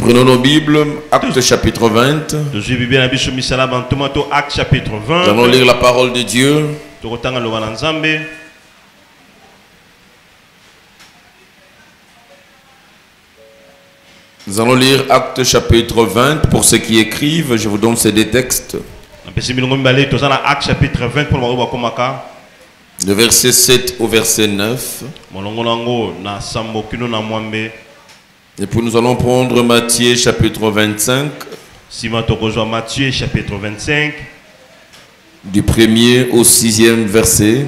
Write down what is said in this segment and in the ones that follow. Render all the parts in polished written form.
Prenons nos Bibles, Actes chapitre 20. Nous allons lire la parole de Dieu. Nous allons lire Actes chapitre 20. Pour ceux qui écrivent, je vous donne ces deux textes. Le verset 7 au verset 9. Et puis nous allons prendre Matthieu chapitre 25. Matthieu chapitre 25. Du 1er au 6e verset.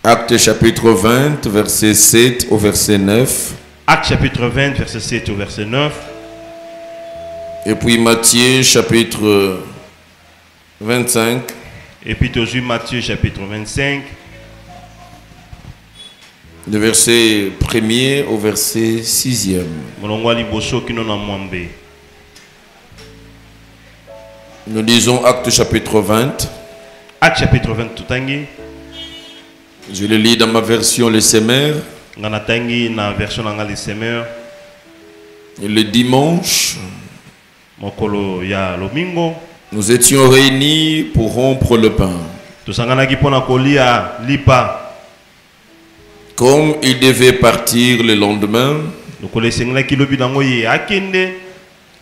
Actes chapitre 20, verset 7 au verset 9. Actes chapitre 20, verset 7 au verset 9. Et puis Matthieu chapitre 25. Et puis Matthieu chapitre 25. Du verset 1er au verset 6e. Nous lisons Actes chapitre 20. Actes chapitre 20 tout. Je le lis dans ma version Le Semeur. Et le dimanche, nous étions réunis pour rompre le pain. Comme il devait partir le lendemain,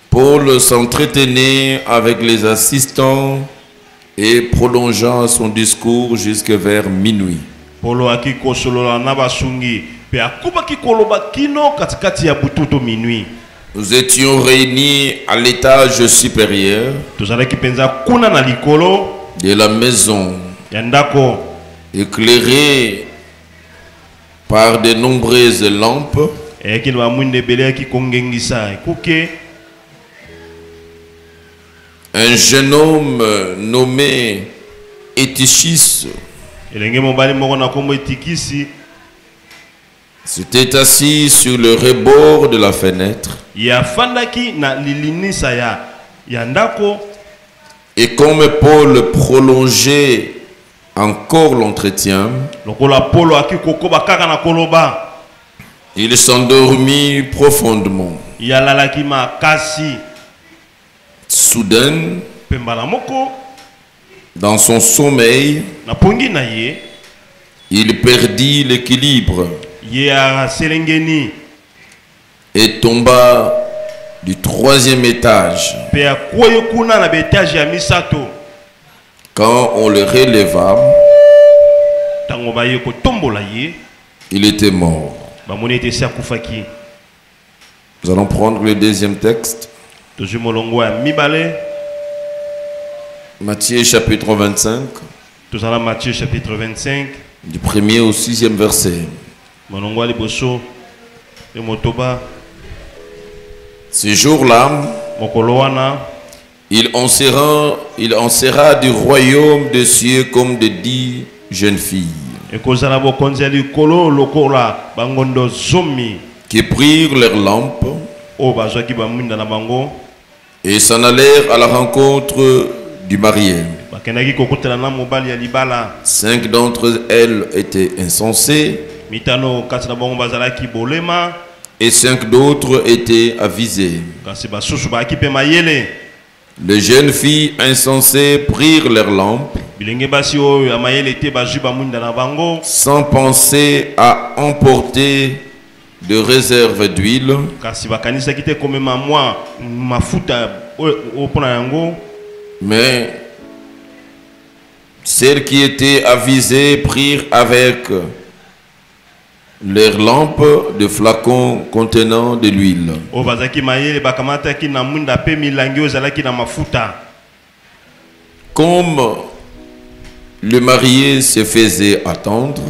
Paul s'entretenait avec les assistants et prolongea son discours jusque vers minuit. Nous étions réunis à l'étage supérieur de la maison, éclairé par de nombreuses lampes. Un jeune homme nommé Eutychus s'était assis sur le rebord de la fenêtre. Et comme Paul prolongeait encore l'entretien, il s'endormit profondément. Soudain, dans son sommeil, il perdit l'équilibre et tomba du 3e étage. Quand on le releva, il était mort. Nous allons prendre le deuxième texte. Matthieu chapitre 25. Matthieu chapitre 25. Du 1er au 6e verset. Ce jour-là, il en sera du royaume des cieux comme de 10 jeunes filles qui prirent leurs lampes et s'en allèrent à la rencontre du marié. 5 d'entre elles étaient insensées et 5 d'autres étaient avisées. Les jeunes filles insensées prirent leurs lampes sans penser à emporter de réserve d'huile. Mais celles qui étaient avisées prirent avec leurs lampes de flacons contenant de l'huile. Comme le marié se faisait attendre,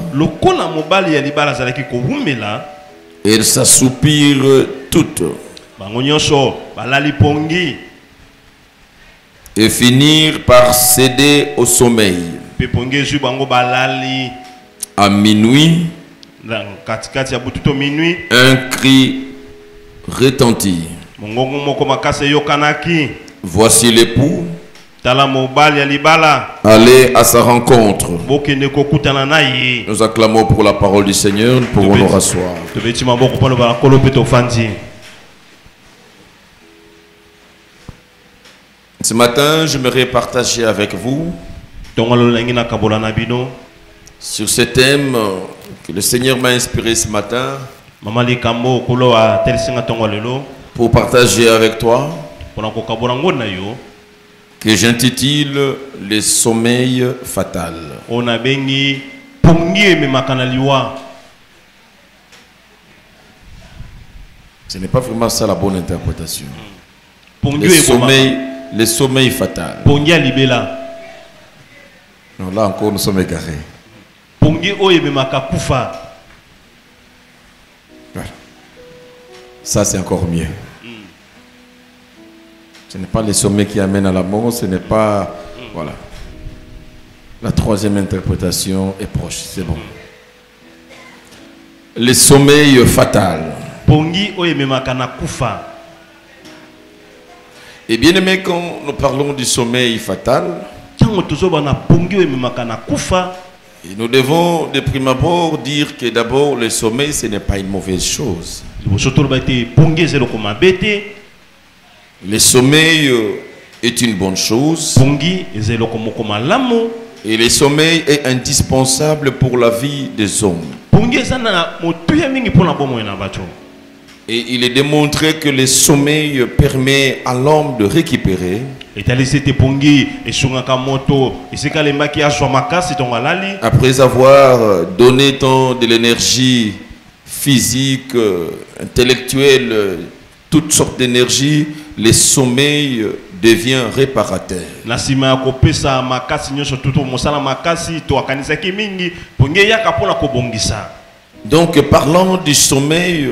elles s'assoupirent toutes et finirent par céder au sommeil. À minuit, un cri retentit. Voici l'époux, Allez à sa rencontre. Nous acclamons pour la parole du Seigneur, nous pouvons nous rasseoir. Ce matin, j'aimerais partager avec vous sur ce thème que le Seigneur m'a inspiré ce matin pour partager avec toi, que j'intitule les sommeils fatals. Ce n'est pas vraiment ça la bonne interprétation. Les sommeils fatals. Non, là encore nous sommes égarés. Voilà. Ça c'est encore mieux. Ce n'est pas les sommets qui amènent à la mort, ce n'est pas... Voilà. La troisième interprétation est proche, c'est bon. Les sommeils fatals. Et bien aimé, quand nous parlons du sommeil fatal, et nous devons de prime abord dire que d'abord le sommeil ce n'est pas une mauvaise chose. Le sommeil est une bonne chose. Et le sommeil est indispensable pour la vie des hommes. Et il est démontré que le sommeil permet à l'homme de récupérer. Après avoir donné tant de l'énergie physique, intellectuelle, toutes sortes d'énergie, le sommeil devient réparateur. Donc parlant du sommeil,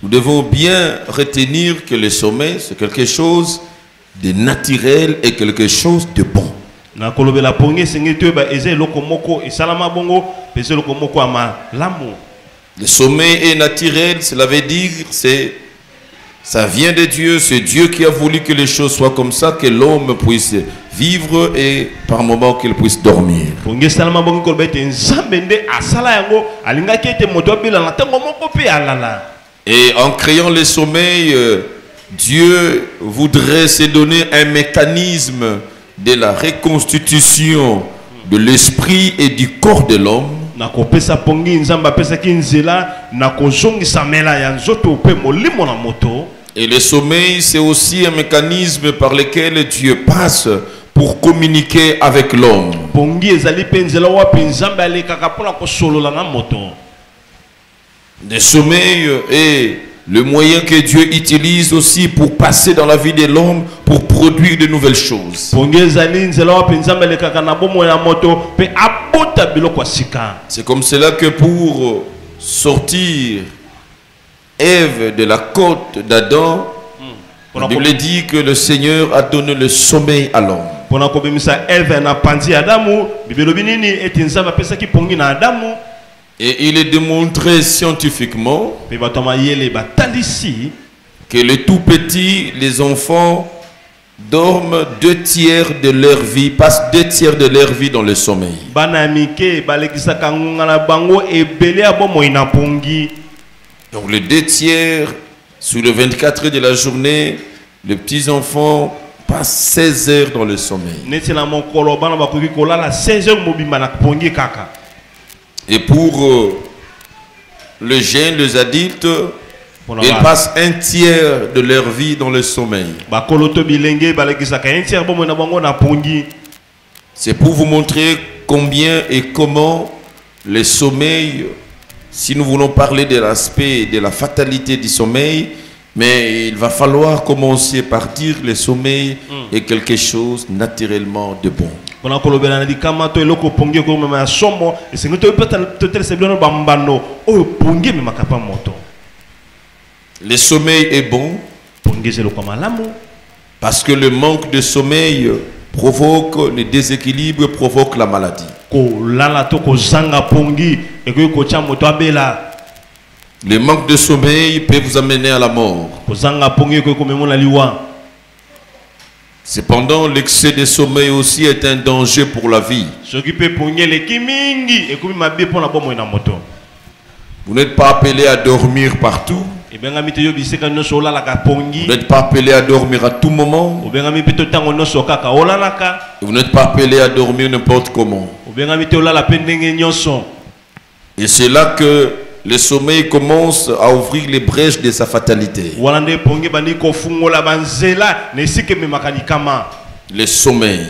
nous devons bien retenir que le sommeil c'est quelque chose de naturel et quelque chose de bon. Le sommeil est naturel, cela veut dire ça vient de Dieu, c'est Dieu qui a voulu que les choses soient comme ça, que l'homme puisse vivre et par moments qu'il puisse dormir. Et en créant le sommeil, Dieu voudrait se donner un mécanisme de la reconstitution de l'esprit et du corps de l'homme. Et le sommeil, c'est aussi un mécanisme par lequel Dieu passe pour communiquer avec l'homme. Le sommeil est le moyen que Dieu utilise aussi pour passer dans la vie de l'homme, pour produire de nouvelles choses. C'est comme cela que pour sortir Ève de la côte d'Adam, la Bible dit que le Seigneur a donné le sommeil à l'homme. Et il est démontré scientifiquement que les tout petits, les enfants, dorment 2 tiers de leur vie, passent 2 tiers de leur vie dans le sommeil. Donc les 2 tiers, sur les 24 heures de la journée, les petits enfants passent 16 heures dans le sommeil. Et pour les jeunes, les adultes, ils passent 1 tiers de leur vie dans le sommeil. C'est pour vous montrer combien et comment le sommeil, si nous voulons parler de l'aspect de la fatalité du sommeil, mais il va falloir commencer par dire que le sommeil est quelque chose naturellement de bon. Le sommeil est bon parce que le manque de sommeil provoque le déséquilibre, provoque la maladie. Le manque de sommeil peut vous amener à la mort. Cependant, l'excès de sommeil aussi est un danger pour la vie. Vous n'êtes pas appelé à dormir partout. Vous n'êtes pas appelé à dormir à tout moment. Vous n'êtes pas appelé à dormir n'importe comment. Et c'est là que le sommeil commence à ouvrir les brèches de sa fatalité. Le sommeil.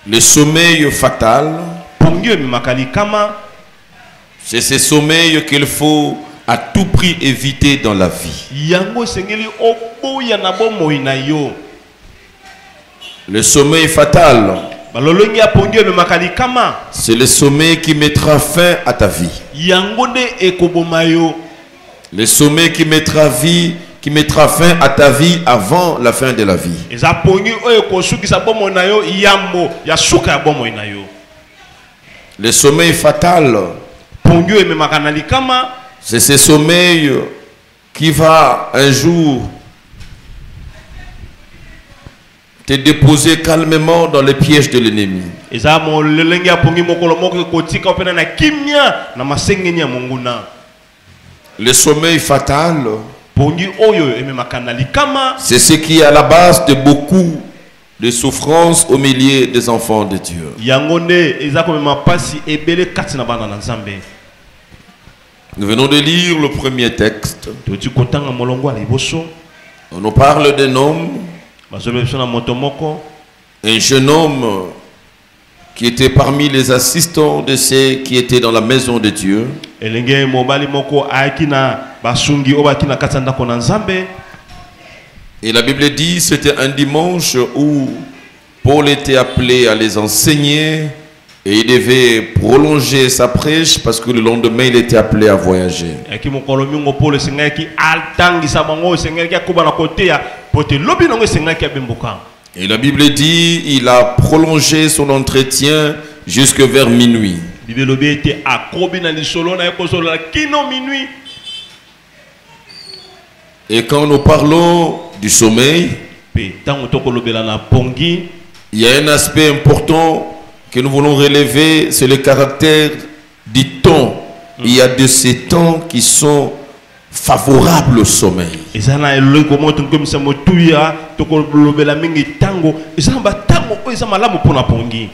Le sommeil fatal. C'est ce sommeil qu'il faut à tout prix éviter dans la vie. Le sommeil fatal, c'est le sommeil qui mettra fin à ta vie. Le sommeil qui mettra fin à ta vie avant la fin de la vie. Le sommeil fatal, c'est ce sommeil qui va un jour te déposer calmement dans les pièges de l'ennemi. Le sommeil fatal, c'est ce qui est à la base de beaucoup de souffrances au milieu des enfants de Dieu. Nous venons de lire le premier texte. On nous parle d'un homme, un jeune homme qui était parmi les assistants de ceux qui étaient dans la maison de Dieu. Et la Bible dit c'était un dimanche où Paul était appelé à les enseigner et il devait prolonger sa prêche parce que le lendemain il était appelé à voyager. Et la Bible dit il a prolongé son entretien jusque vers minuit. Et quand nous parlons du sommeil, il y a un aspect important que nous voulons relever, c'est le caractère du temps. Il y a de ces temps qui sont favorables au sommeil.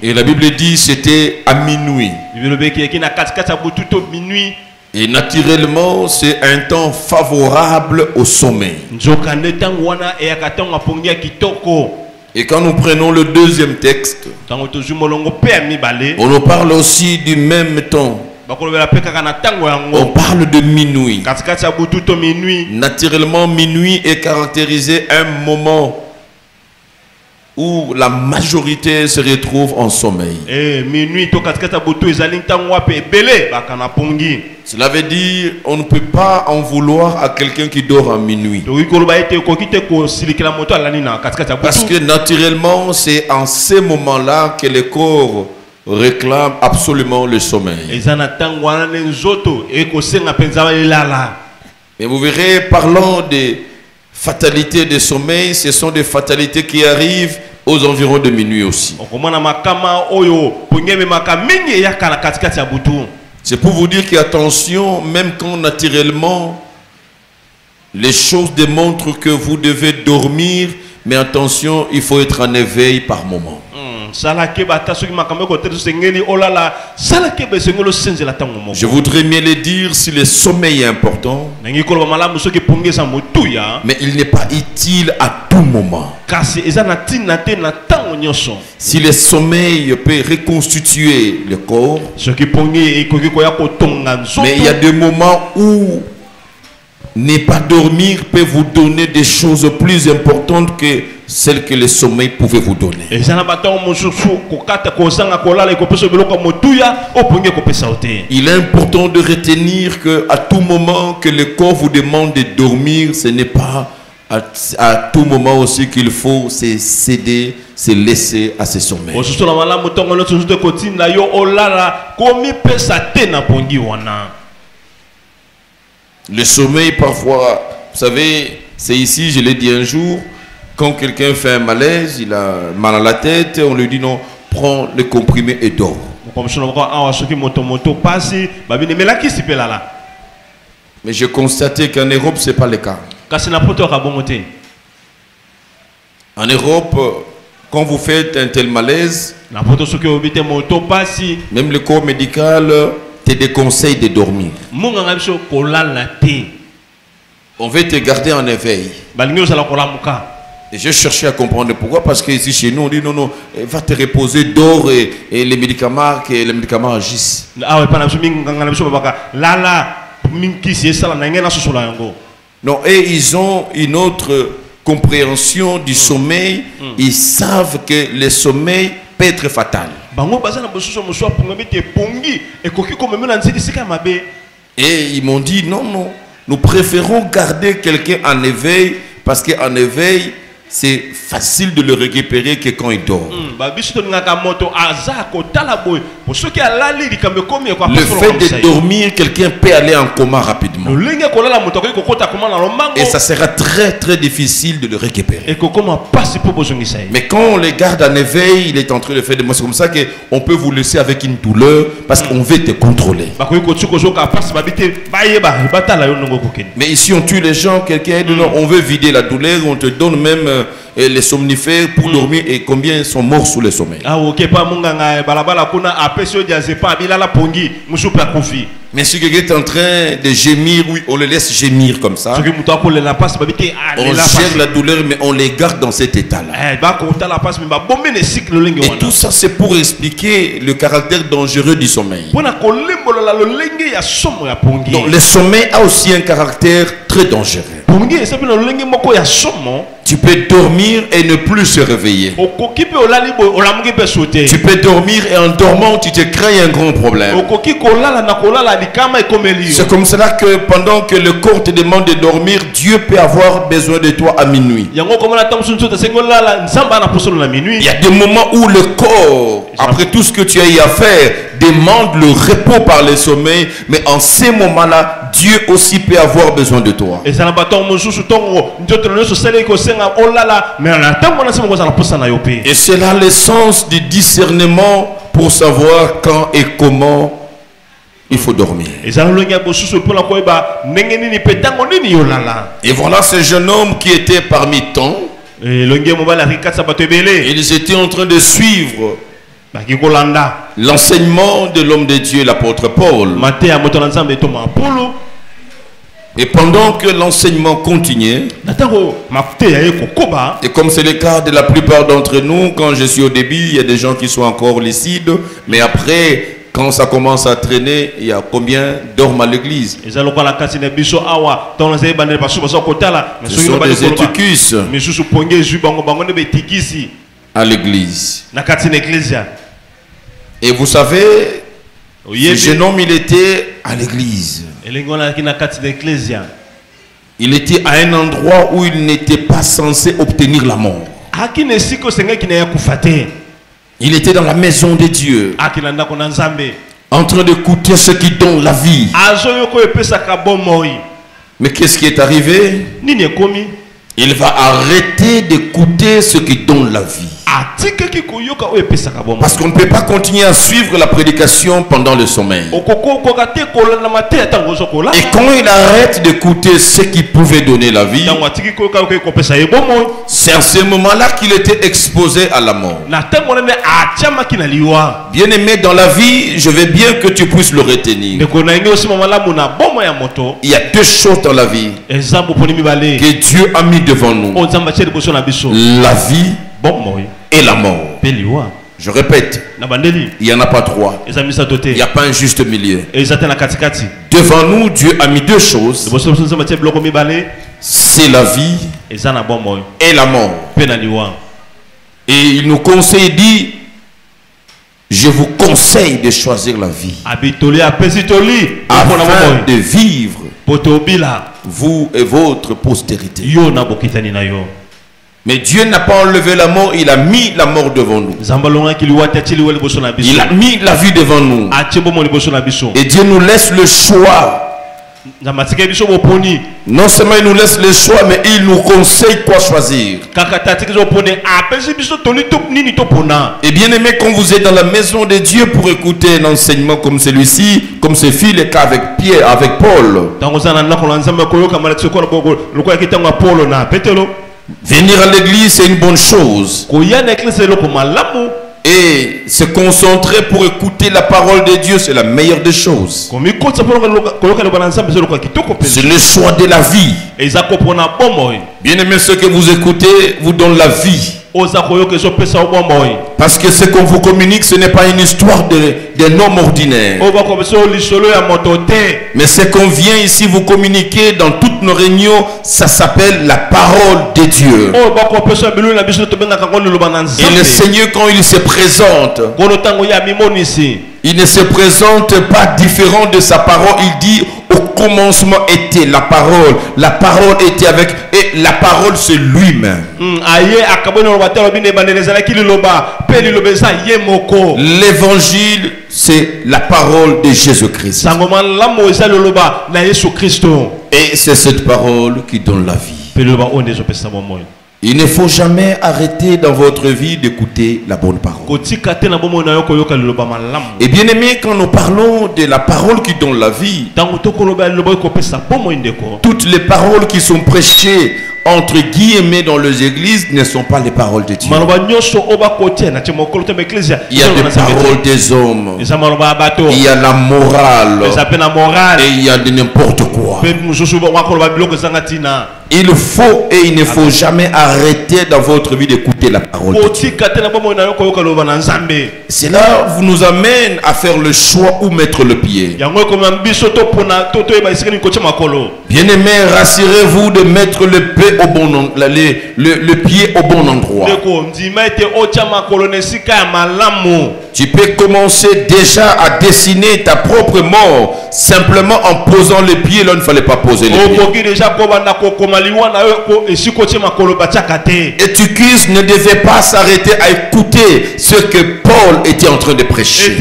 Et la Bible dit c'était à minuit. Et naturellement, c'est un temps favorable au sommeil. Et quand nous prenons le deuxième texte, on nous parle aussi du même temps. On parle de minuit. Naturellement, minuit est caractérisé un moment où la majorité se retrouve en sommeil. Cela veut dire on ne peut pas en vouloir à quelqu'un qui dort à minuit. Parce que naturellement, c'est en ces moments-là que le corps réclame absolument le sommeil. Et vous verrez, parlant des fatalités de sommeil, ce sont des fatalités qui arrivent aux environs de minuit aussi. C'est pour vous dire qu'attention, même quand naturellement les choses démontrent que vous devez dormir, mais attention, il faut être en éveil par moment. Je voudrais mieux le dire si le sommeil est important, mais il n'est pas utile à tout moment. Si le sommeil peut reconstituer le corps, mais il y a des moments où ne pas dormir peut vous donner des choses plus importantes que celles que le sommeil pouvait vous donner. Il est important de retenir que à tout moment que le corps vous demande de dormir, ce n'est pas à tout moment aussi qu'il faut se céder, se laisser à ce sommeil. Le sommeil parfois, vous savez, c'est ici, je l'ai dit un jour, quand quelqu'un fait un malaise, il a mal à la tête, on lui dit non, prends le comprimé et dors. Mais j'ai constaté qu'en Europe, ce n'est pas le cas. En Europe, quand vous faites un tel malaise, même le corps médical te déconseille de dormir. On veut te garder en éveil. Et j'ai cherché à comprendre pourquoi. Parce que ici chez nous, on dit non, non, va te reposer, dors et les médicaments agissent. Non, et ils ont une autre compréhension du sommeil. Ils savent que le sommeil peut être fatal. Et ils m'ont dit non, non, nous préférons garder quelqu'un en éveil parce qu'en éveil, c'est facile de le récupérer que quand il dort. Le fait de dormir, quelqu'un peut aller en coma rapidement. Et ça sera très très difficile de le récupérer. Mais quand on les garde en éveil, il est en train de faire des mots. C'est comme ça qu'on peut vous laisser avec une douleur parce qu'on veut te contrôler. Mais ici on tue les gens, quelqu'un dit non, on veut vider la douleur, on te donne même les somnifères pour dormir. Et combien sont morts sous le sommeil. Mais si quelqu'un est en train de gémir, oui, on le laisse gémir comme ça. On gère la douleur, mais on les garde dans cet état-là. Et tout ça, c'est pour expliquer le caractère dangereux du sommeil. Donc, le sommeil a aussi un caractère très dangereux. Tu peux dormir et ne plus se réveiller. Tu peux dormir et en dormant, tu te crées un grand problème. C'est comme cela que pendant que le corps te demande de dormir, Dieu peut avoir besoin de toi à minuit. Il y a des moments où le corps, après tout ce que tu as eu à faire, demande le repos par le sommeil, mais en ces moments-là, Dieu aussi peut avoir besoin de toi. Et c'est là le sens du discernement pour savoir quand et comment il faut dormir. Et voilà ce jeune homme qui était parmi tant. Ils étaient en train de suivre l'enseignement de l'homme de Dieu, l'apôtre Paul. Et pendant que l'enseignement continuait, et comme c'est le cas de la plupart d'entre nous, quand je suis au début, il y a des gens qui sont encore lucides, mais après, quand ça commence à traîner, il y a combien dorment à l'église? Ce sont des étucus à l'église. Et vous savez, ce jeune homme, il était à l'église. Il était à un endroit où il n'était pas censé obtenir la mort. Il était dans la maison de Dieu, en train d'écouter ce qui donne la vie. Mais qu'est-ce qui est arrivé? Il va arrêter d'écouter ce qui donne la vie. Parce qu'on ne peut pas continuer à suivre la prédication pendant le sommeil. Et quand il arrête d'écouter ce qui pouvait donner la vie, c'est à ce moment-là qu'il était exposé à la mort. Bien aimé, dans la vie, je veux bien que tu puisses le retenir. Il y a deux choses dans la vie que Dieu a mis devant nous: la vie et la mort. Je répète, il n'y en a pas trois. Il n'y a pas un juste milieu. Devant nous, Dieu a mis deux choses: c'est la vie et la mort. Et il nous conseille, dit: je vous conseille de choisir la vie afin de vivre, vous et votre postérité. Mais Dieu n'a pas enlevé la mort, il a mis la mort devant nous. Il a mis la vie devant nous. Et Dieu nous laisse le choix Non seulement il nous laisse le choix, mais il nous conseille quoi choisir. Et bien aimé, quand vous êtes dans la maison de Dieu pour écouter un enseignement comme celui-ci, comme ce fut le cas avec Pierre, avec Paul, venir à l'église c'est une bonne chose. Et se concentrer pour écouter la parole de Dieu, c'est la meilleure des choses. C'est le choix de la vie. Bien aimé, ce que vous écoutez vous donne la vie. Parce que ce qu'on vous communique, ce n'est pas une histoire d'un homme ordinaire. Mais ce qu'on vient ici vous communiquer dans toutes nos réunions, ça s'appelle la parole de Dieu. Et le Seigneur, quand il se présente, il ne se présente pas différent de sa parole. Il dit au commencement était la parole était avec, et la parole c'est lui-même. L'évangile c'est la parole de Jésus-Christ. Et c'est cette parole qui donne la vie. Il ne faut jamais arrêter dans votre vie d'écouter la bonne parole. Et bien aimé, quand nous parlons de la parole qui donne la vie, toutes les paroles qui sont prêchées entre guillemets dans les églises ne sont pas les paroles de Dieu. Il y a des paroles des hommes, il y a la morale, et il y a de n'importe quoi. Il faut et il ne faut jamais arrêter dans votre vie d'écouter la parole de Dieu. Cela nous amène à faire le choix où mettre le pied. Bien aimé, rassurez-vous de mettre le pied au bon, le pied au bon endroit. Tu peux commencer déjà à dessiner ta propre mort simplement en posant les pieds là où il ne fallait pas poser les pieds. Et Tychus ne devait pas s'arrêter à écouter ce que Paul était en train de prêcher.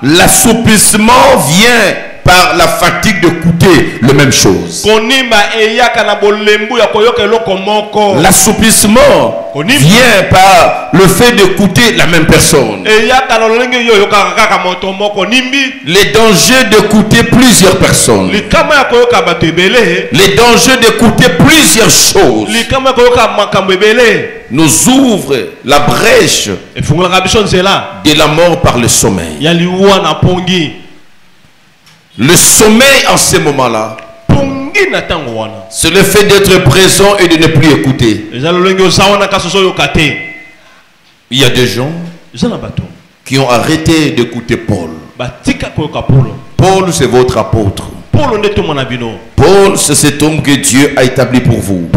L'assouplissement vient par la fatigue d'écouter les mêmes choses. L'assouplissement vient par le fait d'écouter la même personne. Les dangers d'écouter plusieurs personnes. Les dangers d'écouter plusieurs choses nous ouvrent la brèche de la mort par le sommeil. Le sommeil en ce moment-là, c'est le fait d'être présent et de ne plus écouter. Il y a des gens qui ont arrêté d'écouter Paul. Paul, c'est votre apôtre. Paul, c'est cet homme que Dieu a établi pour vous.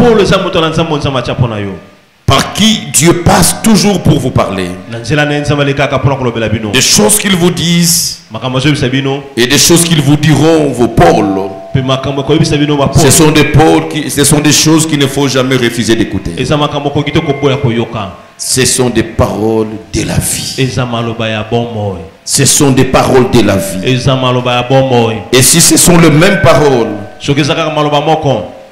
Par qui Dieu passe toujours pour vous parler. Des choses qu'ils vous disent et des choses qu'ils vous diront, vos Paul. Ce sont des choses qu'il ne faut jamais refuser d'écouter. Ce sont des paroles de la vie. Ce sont des paroles de la vie. Et si ce sont les mêmes paroles,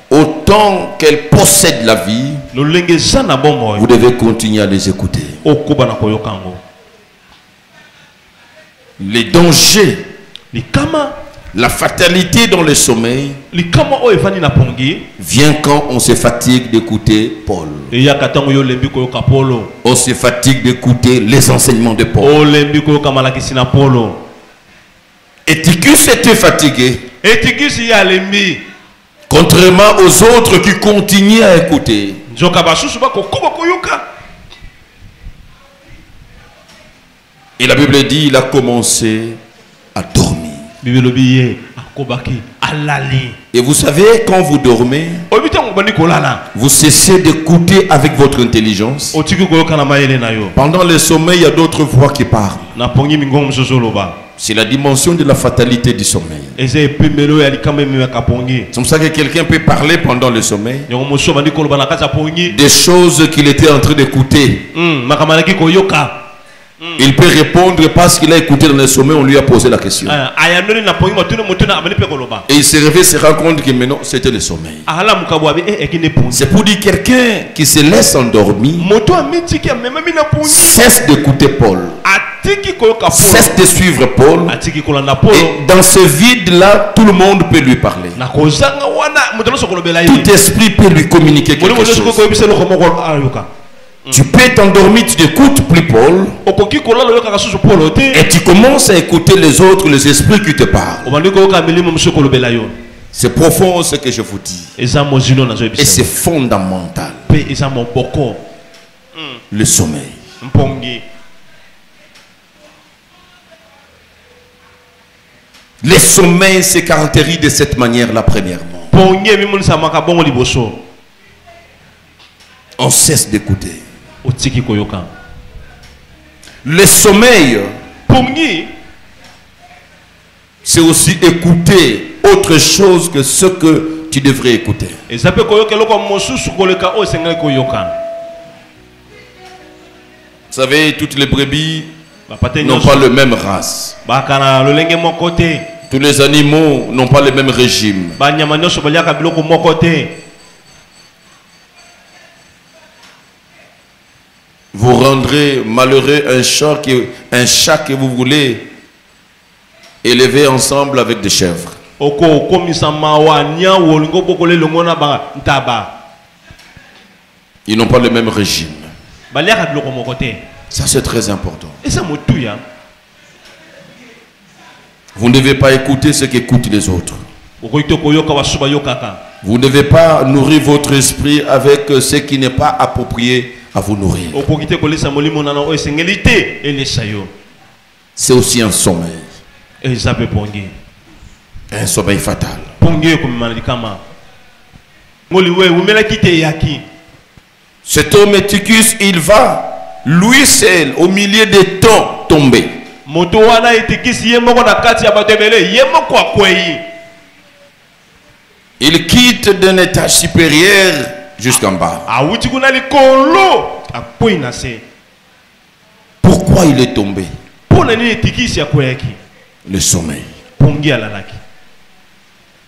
autant qu'elles possèdent la vie, vous devez continuer à les écouter. Les dangers, la fatalité dans le sommeil vient quand on se fatigue d'écouter Paul. On se fatigue d'écouter les enseignements de Paul. Et Tychus était fatigué. Contrairement aux autres qui continuent à écouter. Et la Bible dit il a commencé à dormir. Et vous savez, quand vous dormez, vous cessez d'écouter avec votre intelligence. Pendant le sommeil, il y a d'autres voix qui parlent. C'est la dimension de la fatalité du sommeil. C'est comme ça que quelqu'un peut parler pendant le sommeil des choses qu'il était en train d'écouter. Il peut répondre parce qu'il a écouté dans le sommeil, on lui a posé la question. Et il s'est réveillé, se rend compte que maintenant c'était le sommeil. C'est pour dire quelqu'un qui se laisse endormir cesse d'écouter Paul, cesse de suivre Paul, et dans ce vide-là, tout le monde peut lui parler. Tout esprit peut lui communiquer quelque chose. Tu peux t'endormir, tu n'écoutes plus Paul, et tu commences à écouter les autres, les esprits qui te parlent. C'est profond ce que je vous dis. Et c'est fondamental. Le sommeil. Le sommeil se caractérise de cette manière-là, premièrement. On cesse d'écouter. Le sommeil, c'est aussi écouter autre chose que ce que tu devrais écouter. Vous savez, toutes les brebis n'ont pas le même race. Tous les animaux n'ont pas le même régime. Vous rendrez malheureux un chat que vous voulez élever ensemble avec des chèvres. Ils n'ont pas le même régime. Ça, c'est très important. Vous ne devez pas écouter ce qu'écoutent les autres. Vous ne devez pas nourrir votre esprit avec ce qui n'est pas approprié à vous nourrir. C'est aussi un sommeil. Un sommeil fatal. Cet homme Eutychus, il va, lui seul, au milieu des temps, tomber. Il quitte d'un étage supérieur jusqu'en bas. Pourquoi il est tombé? Le sommeil.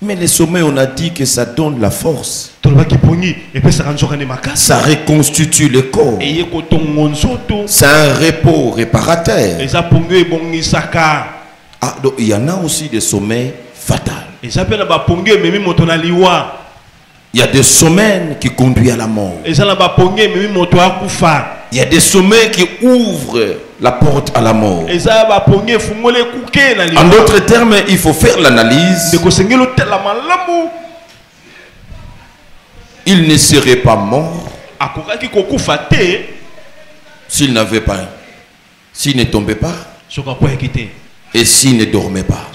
Mais le sommeil, on a dit que ça donne la force. Ça reconstitue le corps. C'est un repos réparateur. Ah, donc il y en a aussi des sommeils fatals. Il y a des sommeils qui conduisent à la mort. Il y a des sommeils qui ouvrent la porte à la mort. En d'autres termes, il faut faire l'analyse. Il ne serait pas mort s'il n'avait pas, s'il ne tombait pas et s'il ne dormait pas.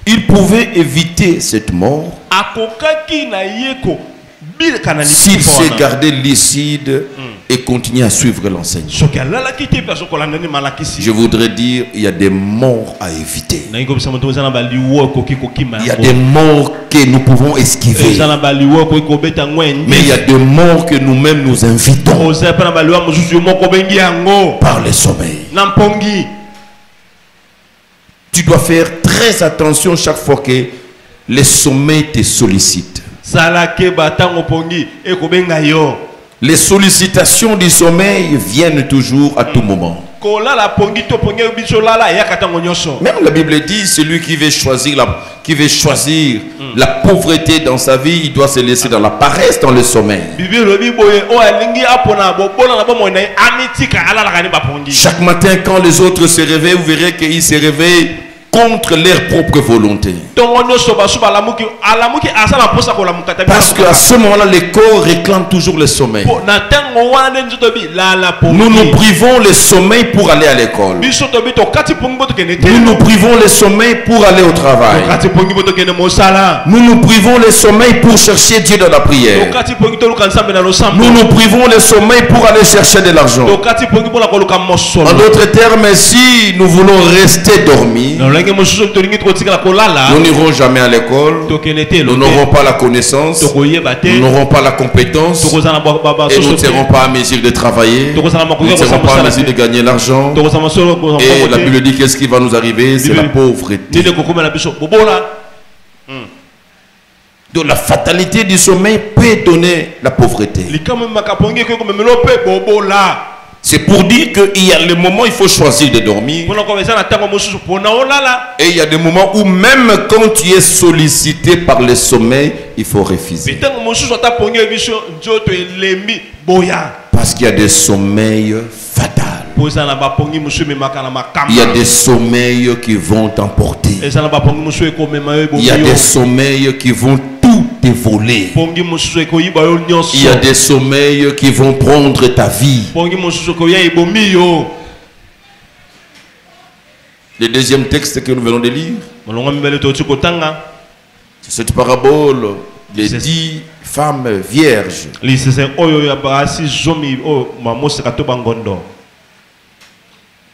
Il pouvait éviter cette mort s'il s'est gardé lucide et continuer à suivre l'enseignement. Je voudrais dire, il y a des morts à éviter. Il y a des morts que nous pouvons esquiver. Mais il y a des morts que nous-mêmes nous invitons par le sommeil. Tu dois faire très attention chaque fois que le sommeil te sollicite. Les sollicitations du sommeil viennent toujours à tout moment. Même la Bible dit, celui qui veut choisir la pauvreté dans sa vie, il doit se laisser dans la paresse, dans le sommeil. Chaque matin, quand les autres se réveillent, vous verrez qu'ils se réveillent contre leur propre volonté. Parce qu'à ce moment-là, le corps réclame toujours le sommeil. Nous nous privons le sommeil pour aller à l'école. Nous nous privons le sommeil pour aller au travail. Nous nous privons le sommeil pour chercher Dieu dans la prière. Nous nous privons le sommeil pour aller chercher de l'argent. En d'autres termes, si nous voulons rester dormir, Nous n'irons jamais à l'école. Nous n'aurons pas la connaissance. Nous n'aurons pas la compétence. Et nous ne serons pas à mesure de travailler. Nous ne serons pas à mesure de gagner l'argent. Et la Bible dit qu'est-ce qui va nous arriver? C'est la pauvreté. Donc la fatalité du sommeil peut donner la pauvreté. C'est pour dire qu'il y a le moment où il faut choisir de dormir. Et il y a des moments où même quand tu es sollicité par le sommeil, il faut refuser. Parce qu'il y a des sommeils fatals. Il y a des sommeils qui vont t'emporter. Il y a des sommeils qui vont tout te voler. Il y a des sommeils qui vont prendre ta vie. Le deuxième texte que nous venons de lire, c'est cette parabole des 10 femmes vierges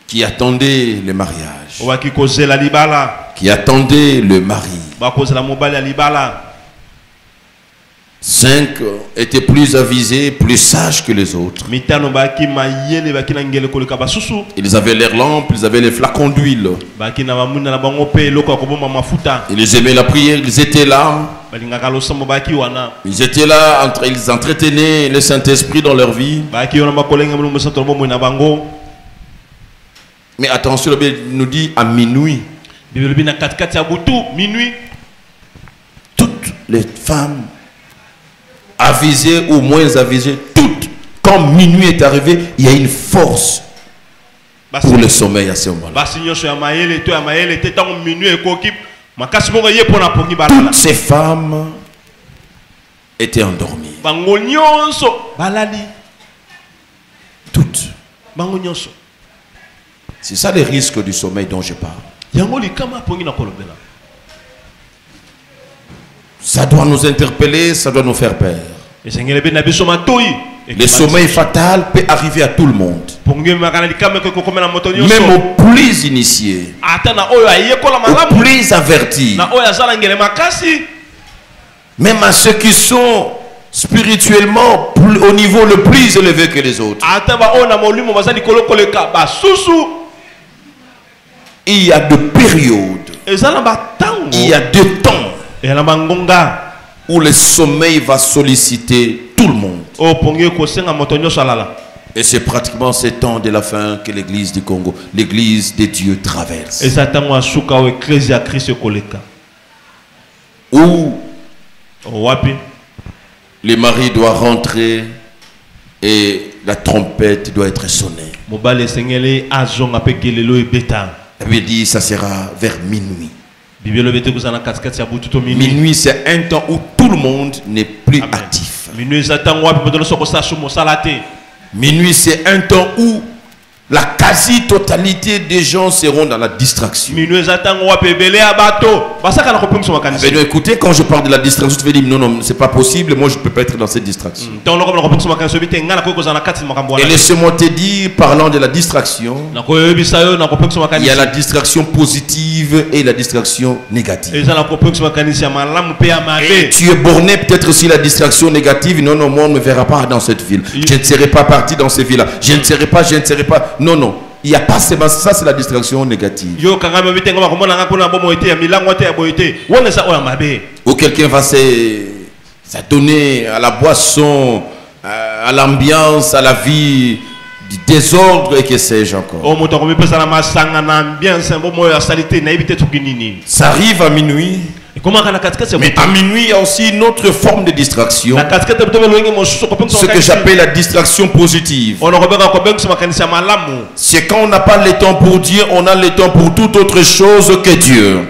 qui attendaient le mariage, qui attendaient le mari. 5 étaient plus avisés, plus sages que les autres. Ils avaient leurs lampes, ils avaient les flacons d'huile. Ils aimaient la prière, ils étaient là. Ils étaient là, ils entretenaient le Saint-Esprit dans leur vie. Mais attention, la Bible nous dit à minuit. Toutes les femmes avisées ou moins avisées, toutes, quand minuit est arrivé, il y a une force pour le sommeil à ce moment-là. Toutes ces femmes étaient endormies. Toutes. C'est ça les risques du sommeil dont je parle. Ça doit nous interpeller, ça doit nous faire peur. Le sommeil fatal peut arriver à tout le monde. Même aux plus initiés, aux plus avertis, même à ceux qui sont spirituellement au niveau le plus élevé que les autres. Il y a deux périodes, il y a deux temps où le sommeil va solliciter tout le monde. Et c'est pratiquement ce temps de la fin que l'église du Congo, l'église de Dieu traverse. Où le mari doit rentrer et la trompette doit être sonnée. La Bible dit ça sera vers minuit. Minuit, c'est un temps où tout le monde n'est plus actif. Minuit, c'est un temps où la quasi-totalité des gens seront dans la distraction. Écoutez, quand je parle de la distraction, tu vas dire non, c'est pas possible, moi je ne peux pas être dans cette distraction. Et laissez-moi te dire, parlant de la distraction, il y a la distraction positive et la distraction négative. Et tu es borné peut-être aussi la distraction négative. Non, moi on ne me verra pas dans cette ville. Je ne serai pas parti dans cette ville-là. Je ne serai pas. Non. Il n'y a pas seulement ça, c'est la distraction négative. Ou quelqu'un va s'adonner à la boisson, à l'ambiance, à la vie du désordre et que sais-je encore. Ça arrive à minuit. Mais à minuit, il y a aussi une autre forme de distraction. Ce que j'appelle la distraction positive. C'est quand on n'a pas le temps pour Dieu, on a le temps pour toute autre chose que Dieu.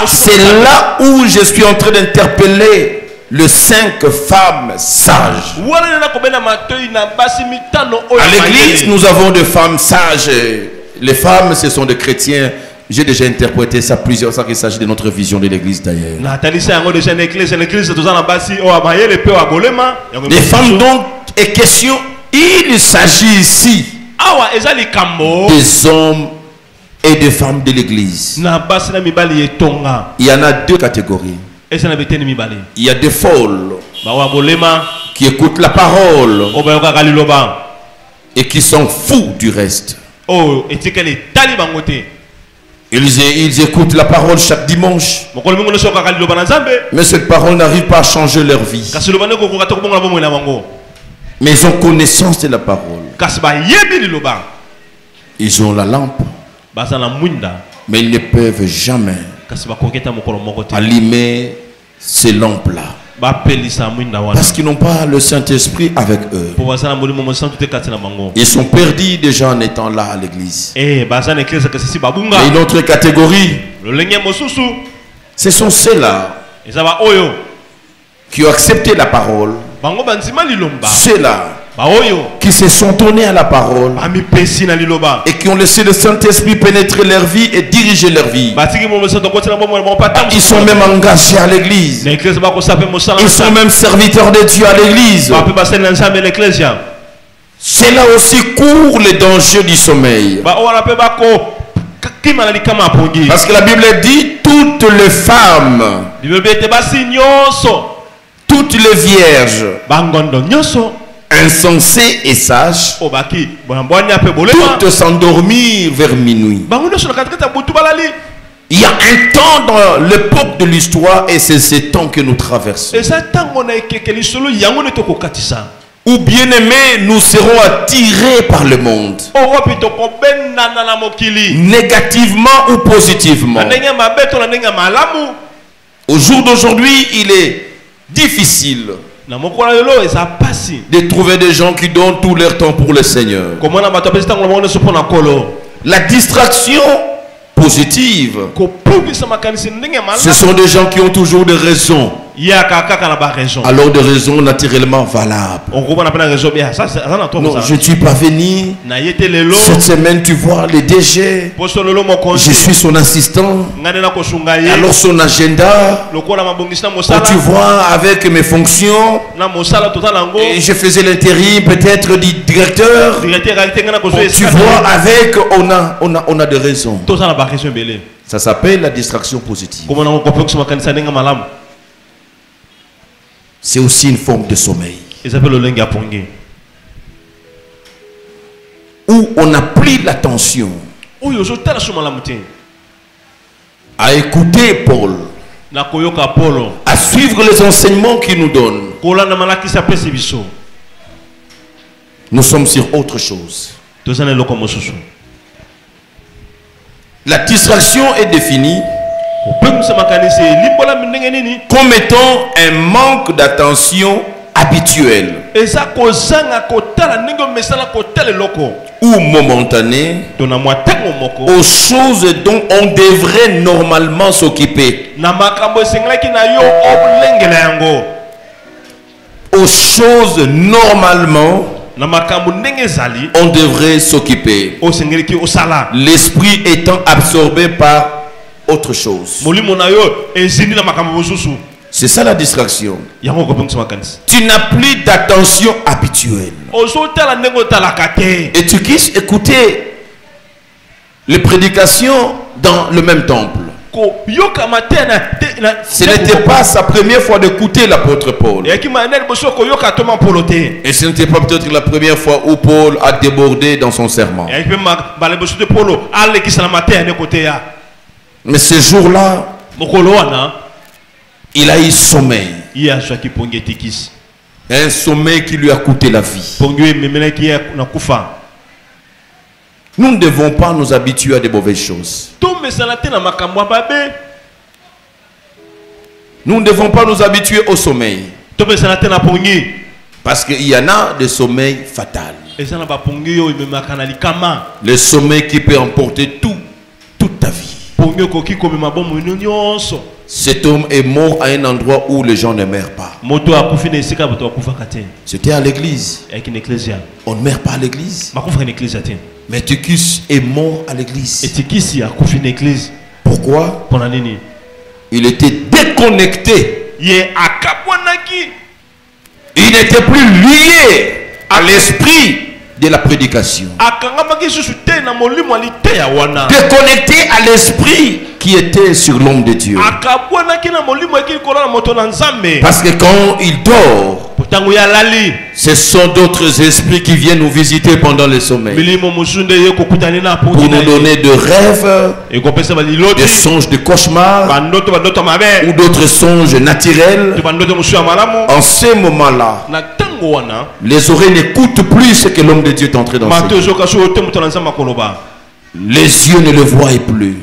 C'est là où je suis en train d'interpeller les 5 femmes sages. À l'église, nous avons des femmes sages. Les femmes, ce sont des chrétiens. J'ai déjà interprété ça plusieurs fois qu'il s'agit de notre vision de l'église d'ailleurs. Les femmes dont est question, il s'agit ici des hommes et des femmes de l'église. Il y en a deux catégories. Il y a des folles qui écoutent la parole et qui sont fous du reste. Ils écoutent la parole chaque dimanche. Mais cette parole n'arrive pas à changer leur vie. Mais ils ont connaissance de la parole. Ils ont la lampe. Mais ils ne peuvent jamais allumer ces lampes-là. Parce qu'ils n'ont pas le Saint-Esprit avec eux. Ils sont perdus déjà en étant là à l'église. Et une autre catégorie, ce sont ceux-là qui ont accepté la parole. Ceux-là qui se sont tournés à la parole et qui ont laissé le Saint-Esprit pénétrer leur vie et diriger leur vie. Ils sont même engagés à l'église. Ils sont même serviteurs de Dieu à l'église. C'est là aussi court les dangers du sommeil. Parce que la Bible dit toutes les femmes, toutes les vierges, insensées et sages, toutes s'endormirent vers minuit. Il y a un temps dans l'époque de l'histoire et c'est ce temps que nous traversons. Ou bien aimés, nous serons attirés par le monde, négativement ou positivement. Au jour d'aujourd'hui, il est difficile de trouver des gens qui donnent tout leur temps pour le Seigneur. La distraction positive, ce sont des gens qui ont toujours des raisons. Alors des raisons naturellement valables. Non, je ne suis pas venu. Cette semaine, tu vois les DG. Je suis son assistant. Alors son agenda. Tu vois avec mes fonctions. Et je faisais l'intérim peut-être du directeur. Tu vois avec, on a des raisons. Ça s'appelle la distraction positive. C'est aussi une forme de sommeil. Où on n'a plus l'attention à écouter Paul, à suivre les enseignements qu'il nous donne. Nous sommes sur autre chose. La distraction est définie comme étant un manque d'attention habituel ou momentané aux choses dont on devrait normalement s'occuper, aux choses normalement on devrait s'occuper, l'esprit étant absorbé par autre chose. C'est ça la distraction. Tu n'as plus d'attention habituelle. Et tu quittes écouter les prédications dans le même temple. Ce n'était pas sa première fois d'écouter l'apôtre Paul. Et ce n'était pas peut-être la première fois où Paul a débordé dans son serment. Mais ce jour-là, il a eu sommeil. Un sommeil qui lui a coûté la vie. Nous ne devons pas nous habituer à de mauvaises choses. Nous ne devons pas nous habituer au sommeil. Parce qu'il y en a des sommeils fatals. Le sommeil qui peut emporter toute ta vie. Cet homme est mort à un endroit où les gens ne meurent pas. C'était à l'église. On ne meurt pas à l'église. Mais Tychus est mort à l'église. Pourquoi? Il était déconnecté. Il n'était plus lié à l'esprit de la prédication. Déconnecté à l'esprit qui était sur l'homme de Dieu. Parce que quand il dort, ce sont d'autres esprits qui viennent nous visiter pendant le sommeil pour nous donner de rêves, des songes de cauchemars ou d'autres songes naturels. En ce moment-là, les oreilles n'écoutent plus ce que l'homme de Dieu est entré dans ses vies. Les yeux ne le voient plus.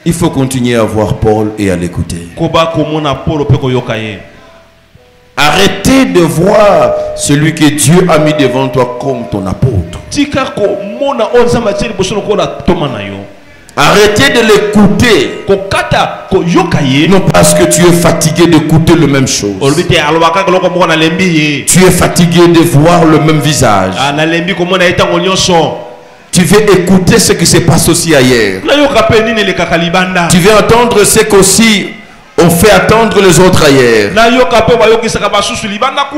Il faut continuer à voir Paul et à l'écouter. Arrêtez de voir celui que Dieu a mis devant toi comme ton apôtre. Arrêtez de l'écouter. Non parce que tu es fatigué d'écouter le même chose. Tu es fatigué de voir le même visage. Tu veux écouter ce qui se passe aussi ailleurs. Tu veux entendre ce qu'aussi on fait attendre les autres ailleurs.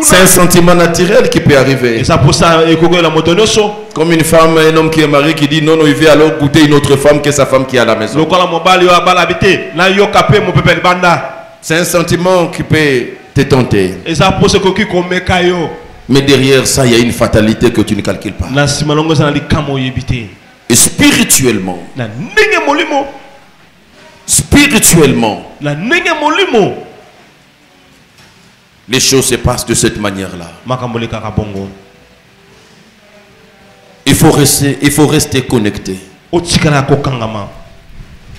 C'est un sentiment naturel qui peut arriver. Comme une femme, un homme qui est marié qui dit non, non, il veut alors goûter une autre femme que sa femme qui est à la maison. C'est un sentiment qui peut te tenter. Mais derrière ça, il y a une fatalité que tu ne calcules pas. Et spirituellement, les choses se passent de cette manière-là. Il faut rester connecté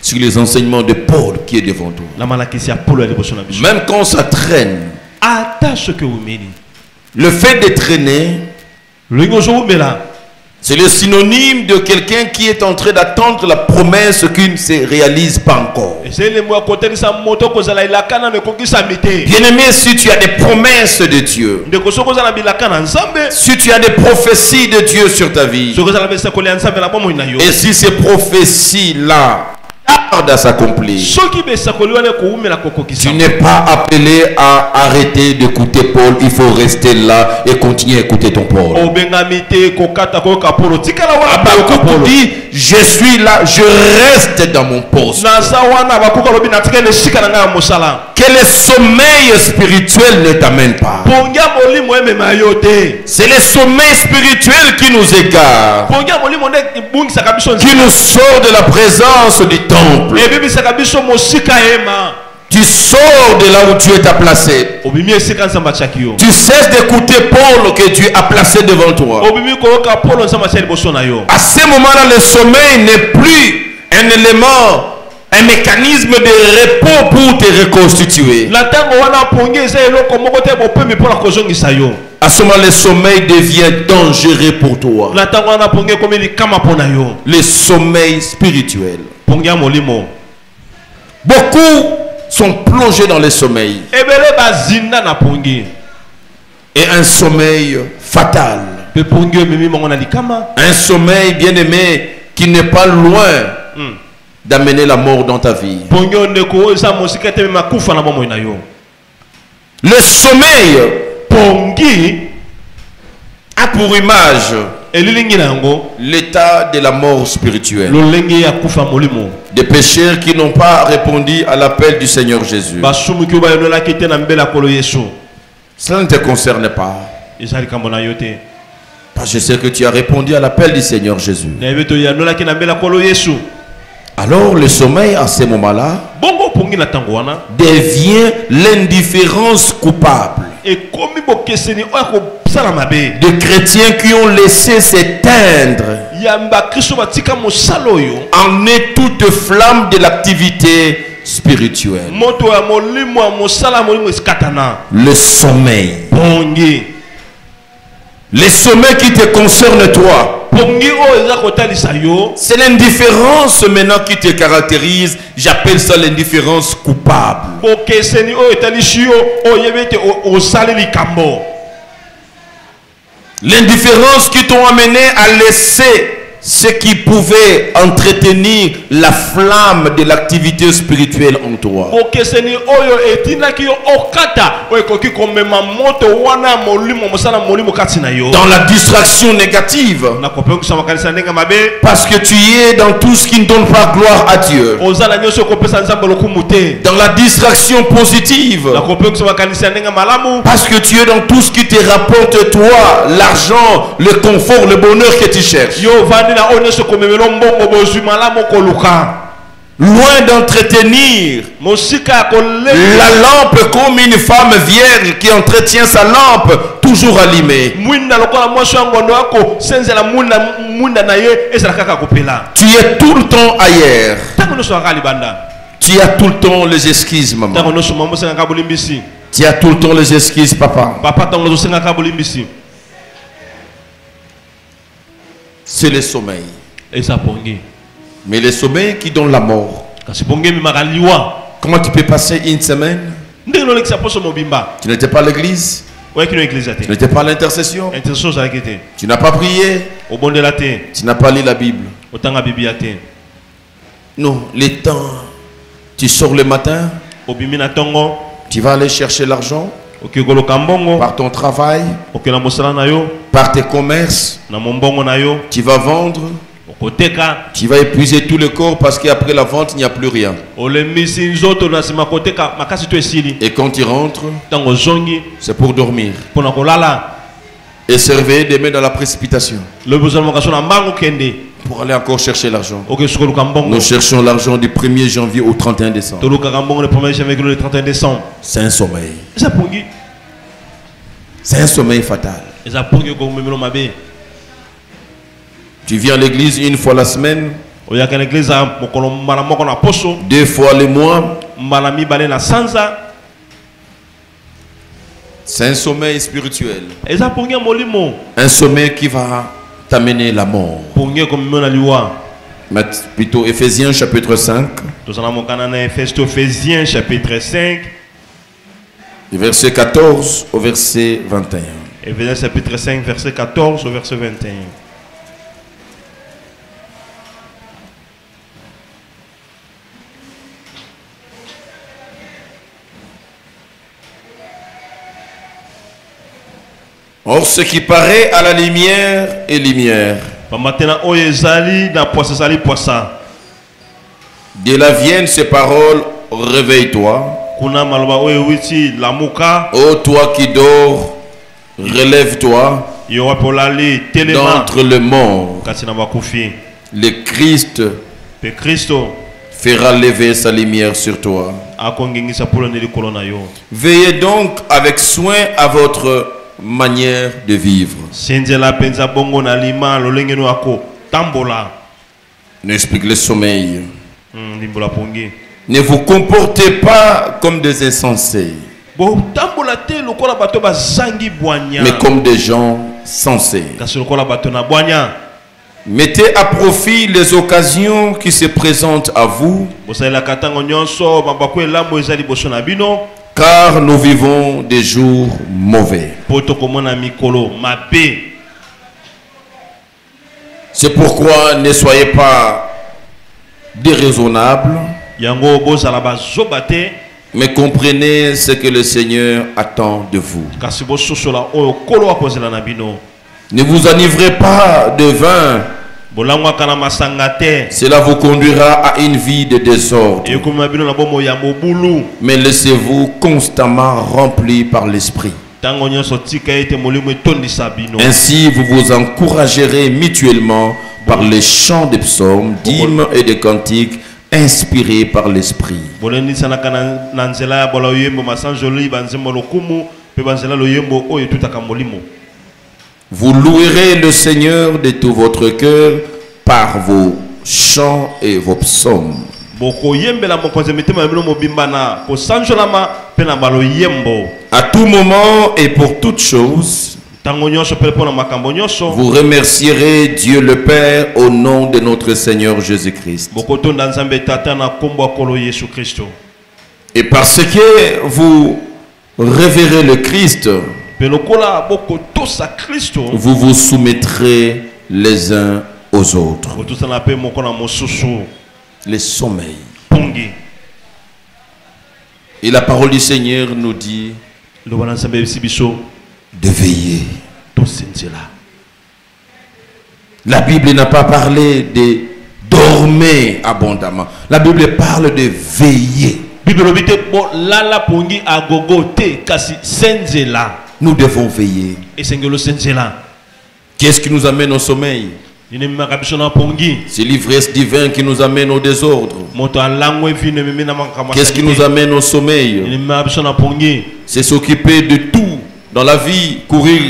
sur les enseignements de Paul qui est devant toi. Même quand ça traîne, le fait de traîner, c'est le synonyme de quelqu'un qui est en train d'attendre la promesse qui ne se réalise pas encore. Bien-aimé, si tu as des promesses de Dieu, si tu as des prophéties de Dieu sur ta vie, et si ces prophéties-là tardent à s'accomplir, tu n'es pas appelé à arrêter d'écouter Paul. Il faut rester là et continuer à écouter ton Paul. Habakkuk dit, je suis là, je reste dans mon poste. Que le sommeil spirituel ne t'amène pas. C'est le sommeil spirituel qui nous égare, qui nous sort de la présence du temple. Tu sors de là où tu es placé. Tu cesses d'écouter Paul que Dieu a placé devant toi. À ce moment-là, le sommeil n'est plus un élément, un mécanisme de repos pour te reconstituer. À ce moment, le sommeil devient dangereux pour toi. Le sommeil spirituel. Beaucoup sont plongés dans le sommeil. Et un sommeil fatal. Un sommeil, bien aimé, qui n'est pas loin d'amener la mort dans ta vie. Le sommeil a pour image l'état de la mort spirituelle. Des pécheurs qui n'ont pas répondu à l'appel du Seigneur Jésus. Cela ne te concerne pas. Parce que je sais que tu as répondu à l'appel du Seigneur Jésus. Alors le sommeil à ce moment-là devient l'indifférence coupable de chrétiens qui ont laissé s'éteindre en est toute flamme de l'activité spirituelle. Le sommeil. Le sommeil qui te concerne toi. C'est l'indifférence maintenant qui te caractérise. J'appelle ça l'indifférence coupable. L'indifférence qui t'ont amené à laisser ce qui pouvait entretenir la flamme de l'activité spirituelle en toi. Dans la distraction négative, parce que tu es dans tout ce qui ne donne pas gloire à Dieu. Dans la distraction positive, parce que tu es dans tout ce qui te rapporte toi, l'argent, le confort, le bonheur que tu cherches. Loin d'entretenir la lampe comme une femme vierge qui entretient sa lampe toujours allumée. Tu es tout le temps ailleurs. Tu as tout le temps les excuses, maman. Tu as tout le temps les excuses, papa. C'est le sommeil. Mais le sommeil qui donne la mort. Comment tu peux passer une semaine? Tu n'étais pas à l'église. Tu n'étais pas à l'intercession. Tu n'as pas prié. Tu n'as pas lu la Bible. Non, les temps. Tu sors le matin. Tu vas aller chercher l'argent. Par ton travail. Par tes commerces. Tu vas vendre. Tu vas épuiser tout le corps parce qu'après la vente, il n'y a plus rien. Et quand tu rentres, c'est pour dormir. Et se réveiller demain dans la précipitation. Pour aller encore chercher l'argent. Nous cherchons l'argent du 1er janvier au 31 décembre. C'est un sommeil. C'est un sommeil fatal. Tu viens à l'église une fois la semaine, 2 fois le mois. C'est un sommeil spirituel. Un sommeil qui va t'amener la mort. Mais plutôt Éphésiens chapitre 5. Éphésiens chapitre 5. Verset 14 au verset 21. Éphésiens chapitre 5, verset 14 au verset 21. Or, ce qui paraît à la lumière est lumière. De là viennent ces paroles, réveille-toi. Ô toi qui dors, relève-toi d'entre les morts. Le Christ fera lever sa lumière sur toi. Veillez donc avec soin à votre manière de vivre. Nous explique le sommeil. Ne vous comportez pas comme des insensés, mais comme des gens sensés. Mettez à profit les occasions qui se présentent à vous, car nous vivons des jours mauvais. C'est pourquoi ne soyez pas déraisonnables, mais comprenez ce que le Seigneur attend de vous. Ne vous enivrez pas de vin, cela vous conduira à une vie de désordre. Mais laissez-vous constamment rempli par l'Esprit. Ainsi vous vous encouragerez mutuellement par les chants de psaumes, d'hymnes et de cantiques inspirés par l'Esprit. Vous louerez le Seigneur de tout votre cœur par vos chants et vos psaumes. À tout moment et pour toute chose, vous remercierez Dieu le Père au nom de notre Seigneur Jésus-Christ. Et parce que vous révérez le Christ, vous vous soumettrez les uns aux autres. Otosala pe moko na mosusu. Le sommeil. Pongi. Et la parole du Seigneur nous dit Le wana nsambe biso de veiller. to senzela. La Bible n'a pas parlé de dormir abondamment. La Bible parle de veiller. Bible bite bo lala pongi agogo te kasi senzela. Nous devons veiller. Esengelo senzela. Qu'est-ce qui nous amène au sommeil? C'est l'ivresse divine qui nous amène au désordre. Qu'est-ce qui nous amène au sommeil? C'est s'occuper de tout dans la vie, courir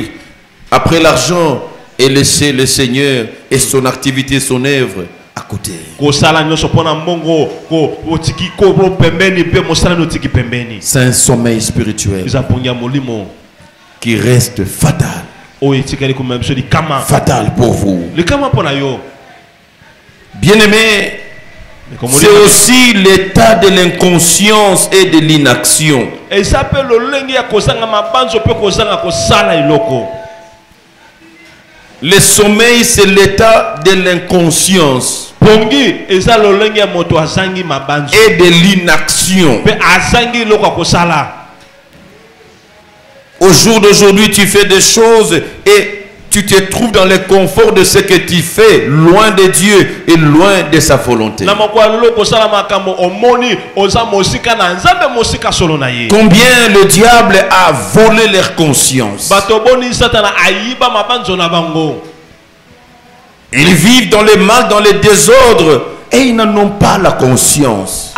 après l'argent et laisser le Seigneur et son activité, son œuvre à côté. C'est un sommeil spirituel qui reste fatal. Fatal pour vous. Bien-aimé, c'est aussi l'état de l'inconscience et de l'inaction. Le sommeil, c'est l'état de l'inconscience et de l'inaction. Au jour d'aujourd'hui, tu fais des choses et tu te trouves dans le confort de ce que tu fais, loin de Dieu et loin de sa volonté. Combien le diable a volé leur conscience. Ils vivent dans le mal, dans le désordre et ils n'en ont pas la conscience.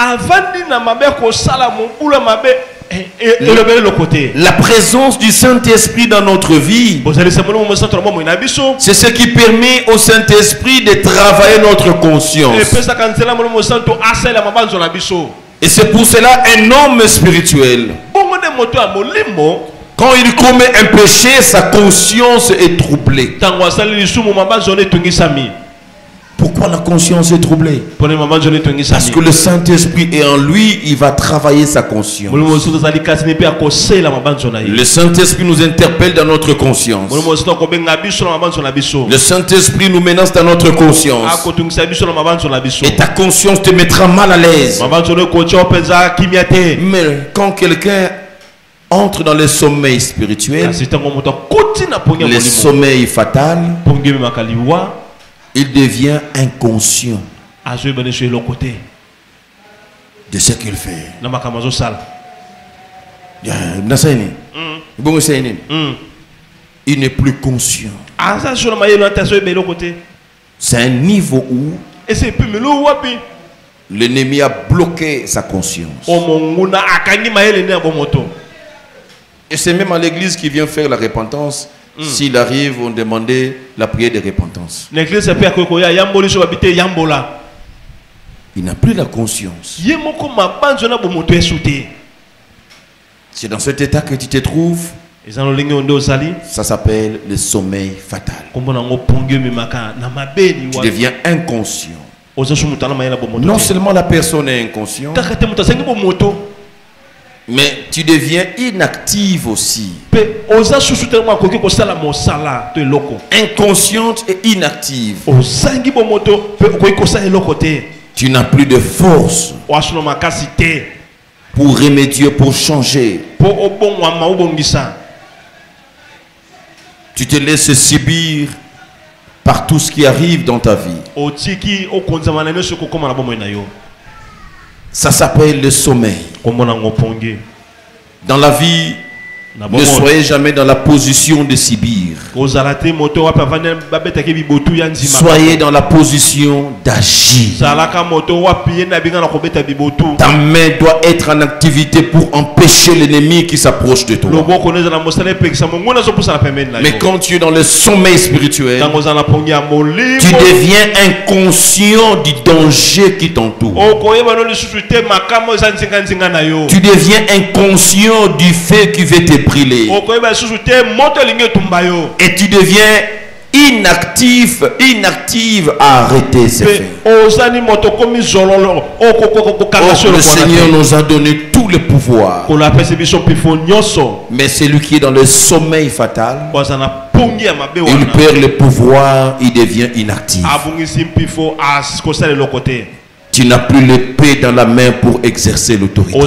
La présence du Saint-Esprit dans notre vie, c'est ce qui permet au Saint-Esprit de travailler notre conscience. Et c'est pour cela un homme spirituel, quand il commet un péché, sa conscience est troublée. Pourquoi la conscience est troublée? Parce que le Saint-Esprit est en lui, il va travailler sa conscience. Le Saint-Esprit nous interpelle dans notre conscience. Le Saint-Esprit nous menace dans notre conscience. Et ta conscience te mettra mal à l'aise. Mais quand quelqu'un entre dans le sommeil spirituel, le sommeil fatal, il devient inconscient de ce qu'il fait. Il n'est plus conscient. C'est un niveau où l'ennemi a bloqué sa conscience. Et c'est même à l'église qui vient faire la repentance. S'il arrive, on demandait la prière de repentance. Il n'a plus la conscience. C'est dans cet état que tu te trouves. Ça s'appelle le sommeil fatal. Tu deviens inconscient. Non seulement la personne est inconsciente, mais tu deviens inactive aussi. Inconsciente et inactive. Tu n'as plus de force pour remédier, pour changer. Tu te laisses subir par tout ce qui arrive dans ta vie. Ça s'appelle le sommeil. Dans la vie, ne soyez jamais dans la position de subir. Soyez dans la position d'agir. Ta main doit être en activité pour empêcher l'ennemi qui s'approche de toi. Mais quand tu es dans le sommeil spirituel, tu deviens inconscient du danger qui t'entoure. Tu deviens inconscient du fait qui veut te brûler. Et tu deviens inactive à arrêter ces faits. Oh, le Seigneur nous a donné tout le pouvoir. Mais celui qui est dans le sommeil fatal, il perd le pouvoir, il devient inactif. Tu n'as plus l'épée dans la main pour exercer l'autorité.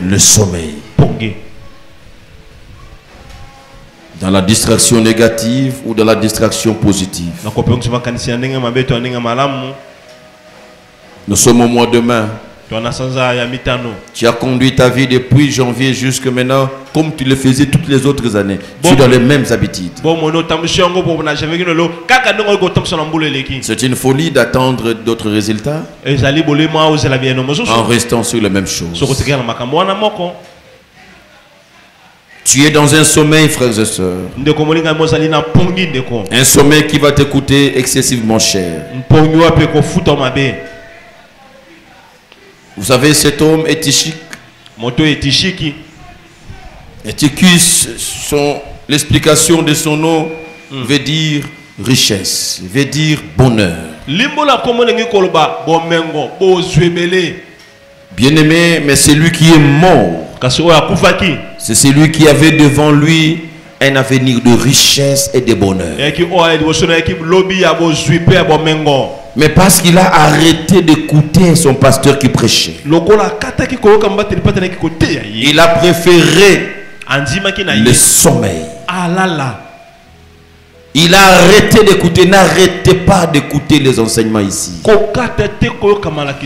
Le sommeil. Dans la distraction négative ou dans la distraction positive. Nous sommes au mois de mai. Tu as conduit ta vie depuis janvier jusqu'à maintenant comme tu le faisais toutes les autres années. Tu es dans les mêmes habitudes. C'est une folie d'attendre d'autres résultats en restant sur les mêmes choses. Tu es dans un sommeil, frères et sœurs. Un sommeil qui va te coûter excessivement cher. Vous savez, cet homme Étichique. Éticus, l'explication de son nom veut dire richesse, veut dire bonheur. Bien-aimé, mais c'est lui qui est mort. C'est celui qui avait devant lui un avenir de richesse et de bonheur. Mais parce qu'il a arrêté d'écouter son pasteur qui prêchait, il a préféré le sommeil. Il a arrêté d'écouter. N'arrêtez pas d'écouter les enseignements ici.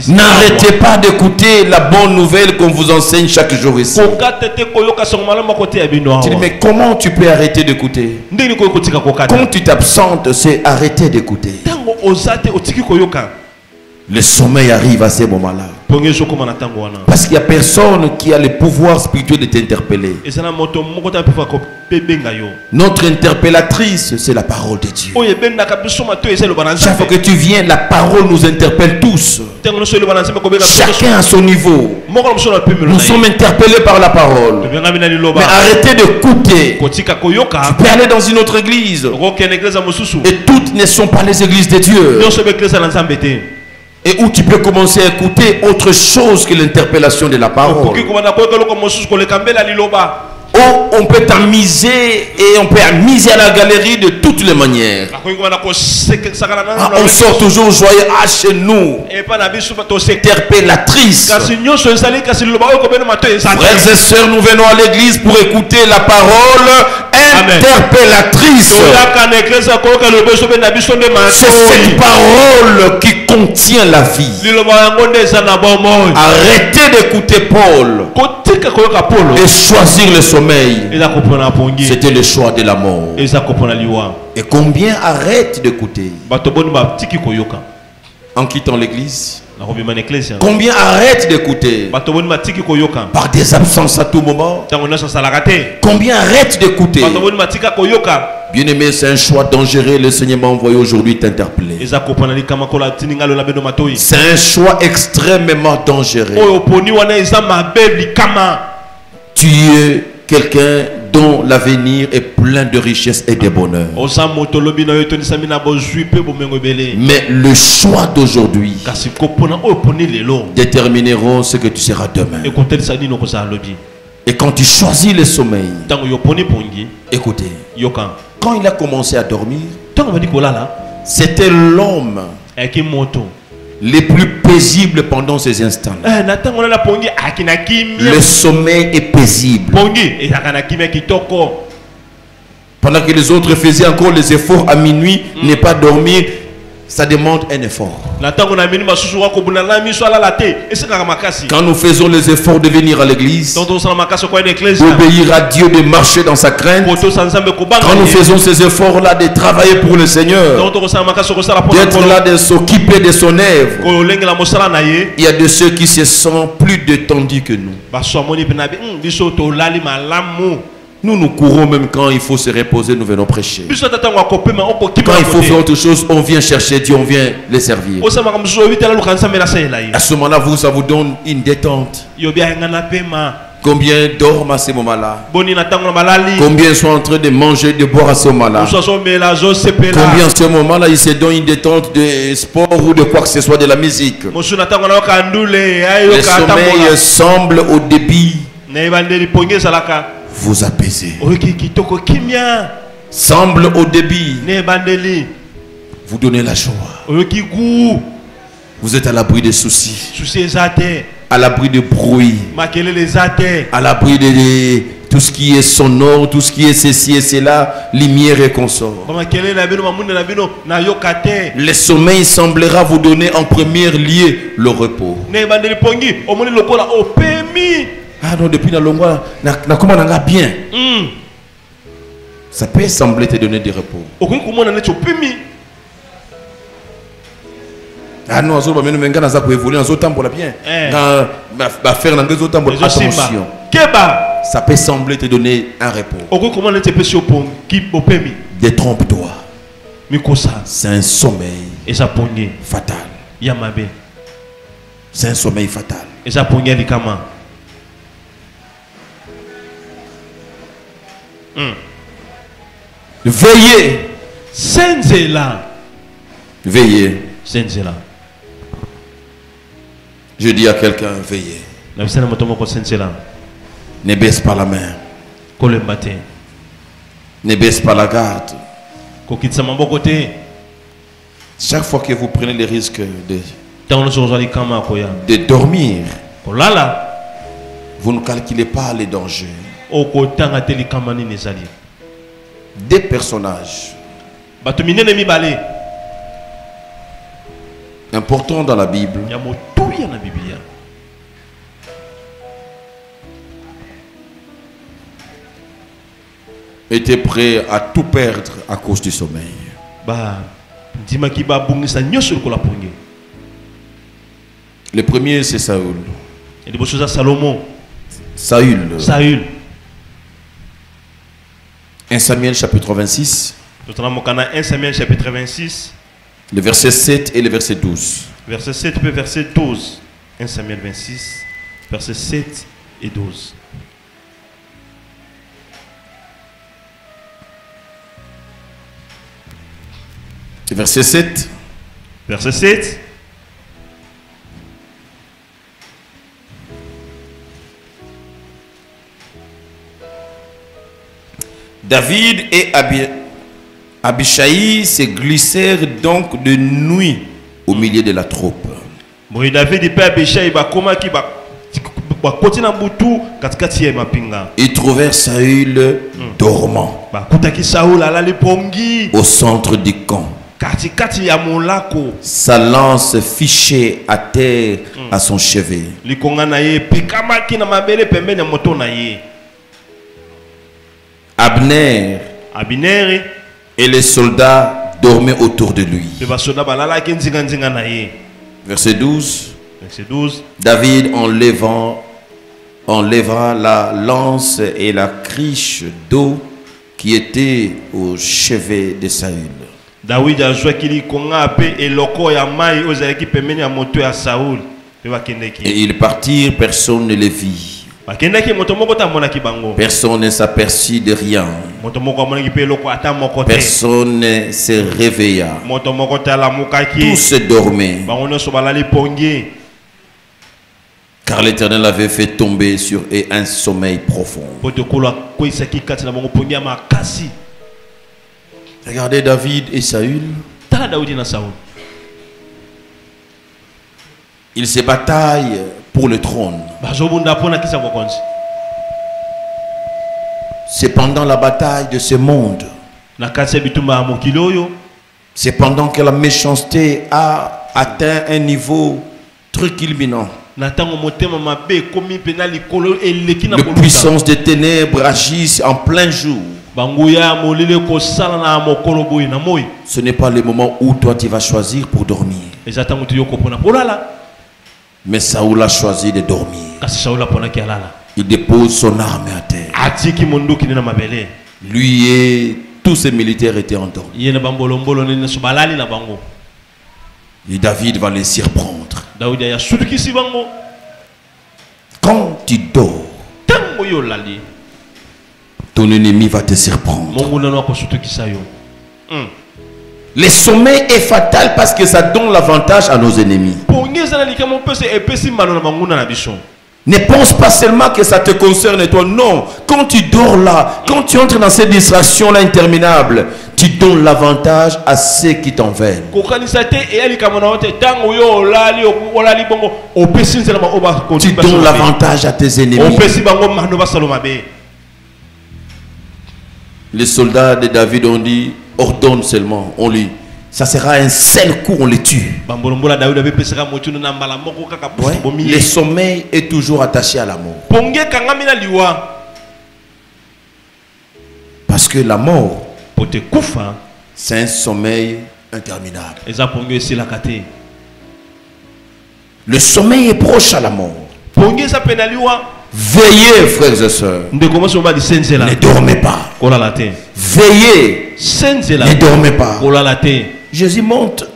N'arrêtez pas d'écouter la bonne nouvelle qu'on vous enseigne chaque jour ici. Tu dis, mais comment tu peux arrêter d'écouter? Quand tu t'absentes, c'est arrêter d'écouter. Le sommeil arrive à ces moments-là. Parce qu'il n'y a personne qui a le pouvoir spirituel de t'interpeller. Notre interpellatrice, c'est la parole de Dieu. Chaque fois que tu viens, la parole nous interpelle tous. Chacun à son niveau. Nous sommes interpellés par la parole. Mais arrêtez d'écouter. Tu peux aller dans une autre église. Et toutes ne sont pas les églises de Dieu. Et où tu peux commencer à écouter autre chose que l'interpellation de la parole. Oh, on peut t'amuser et on peut amuser à la galerie de toutes les manières. Ah, on sort toujours joyeux chez nous. Interpellatrice. Frères et sœurs, nous venons à l'église pour écouter la parole interpellatrice. C'est cette parole qui contient la vie. Arrêtez d'écouter Paul et choisir le sommeil. C'était le choix de la mort. Et combien arrêtent d'écouter en quittant l'église? Combien arrêtent d'écouter par des absences à tout moment? Combien arrêtent d'écouter? Bien-aimé, c'est un choix dangereux. Le Seigneur m'a envoyé aujourd'hui t'interpeller. C'est un choix extrêmement dangereux. Tu es quelqu'un dont l'avenir est plein de richesses et de bonheur. Mais le choix d'aujourd'hui détermineront ce que tu seras demain. Et quand tu choisis le sommeil, écoutez, quand il a commencé à dormir, c'était l'homme le plus paisible pendant ces instants. Le sommeil est paisible. Pendant que les autres faisaient encore les efforts à minuit, ne pas dormir, ça demande un effort. Quand nous faisons les efforts de venir à l'église, d'obéir à Dieu, de marcher dans sa crainte, quand nous faisons ces efforts-là de travailler pour le Seigneur, d'être là, de s'occuper de son œuvre, il y a de ceux qui se sentent plus détendus que nous. Nous, nous courons même quand il faut se reposer, nous venons prêcher. Quand il faut faire autre chose, on vient chercher Dieu, on vient les servir. À ce moment-là, ça vous donne une détente. Combien dorment à ce moment-là? Boni na tango na balali. Combien sont en train de manger, de boire à ce moment-là? Combien à ce moment-là ils se donnent une détente de sport ou de quoi que ce soit, de la musique? Le sommeil semble au débit vous apaiser. Semble au débit vous donner la joie. Vous êtes à l'abri des soucis, à l'abri de bruit, à l'abri de tout ce qui est sonore, tout ce qui est ceci et cela, lumière et consort. Le sommeil semblera vous donner en premier lieu le repos. Ah non, depuis la longue, comment on a bien. Ça peut sembler te donner du repos. Ah non, ça va évoluer dans temps pour la bien. Faire dans autres temps pour attention. Ça peut sembler te donner un repos. Détrompe-toi. C'est un sommeil fatal. C'est un sommeil fatal. Veillez. Veillez. Je dis à quelqu'un, veillez. Ne baisse pas la main. Ne baisse pas la garde. Chaque fois que vous prenez le risque de dormir, vous ne calculez pas les dangers. Des personnages importants dans la Bible étaient prêts à tout perdre à cause du sommeil. Le premier, c'est Saül. Saül. 1 Samuel chapitre 26. 1 Samuel chapitre 26. Le verset 7 et le verset 12. Verset 7 et verset 12. 1 Samuel 26, verset 7 et 12. Verset 7. Verset 7. David et Abishai se glissèrent donc de nuit au milieu de la troupe. Ils trouvèrent Saül dormant au centre du camp. Sa lance fichée à terre à son chevet. Abner et les soldats dormaient autour de lui. Verset 12. David enleva la lance et la criche d'eau qui était au chevet de Saül. Et ils partirent, personne ne les vit. Personne ne s'aperçut de rien. Personne ne se réveilla. Tous dormaient. Car l'Éternel avait fait tomber sur eux un sommeil profond. Regardez David et Saül. Ils se bataillent pour le trône. C'est pendant la bataille de ce monde. C'est pendant que la méchanceté a atteint un niveau très culminant. La puissance des ténèbres agissent en plein jour. Ce n'est pas le moment où toi tu vas choisir pour dormir. Mais Saül a choisi de dormir. Il dépose son arme à terre. Lui et tous ses militaires étaient endormis. Et David va les surprendre. Quand tu dors, ton ennemi va te surprendre. Le sommeil est fatal parce que ça donne l'avantage à nos ennemis. Ne pense pas seulement que ça te concerne toi. Non. Quand tu dors là, quand tu entres dans cette distraction là interminable, tu donnes l'avantage à ceux qui t'en veulent. Tu donnes l'avantage à tes ennemis. Les soldats de David ont dit, ordonne seulement, on lit. Ça sera un seul coup, on les tue. Ouais. Le sommeil est toujours attaché à la mort. Parce que la mort, c'est un sommeil interminable. Le sommeil est proche à la mort. Veillez, frères et sœurs. Ne dormez pas. Veillez. Ne dormez pas. Jésus monte.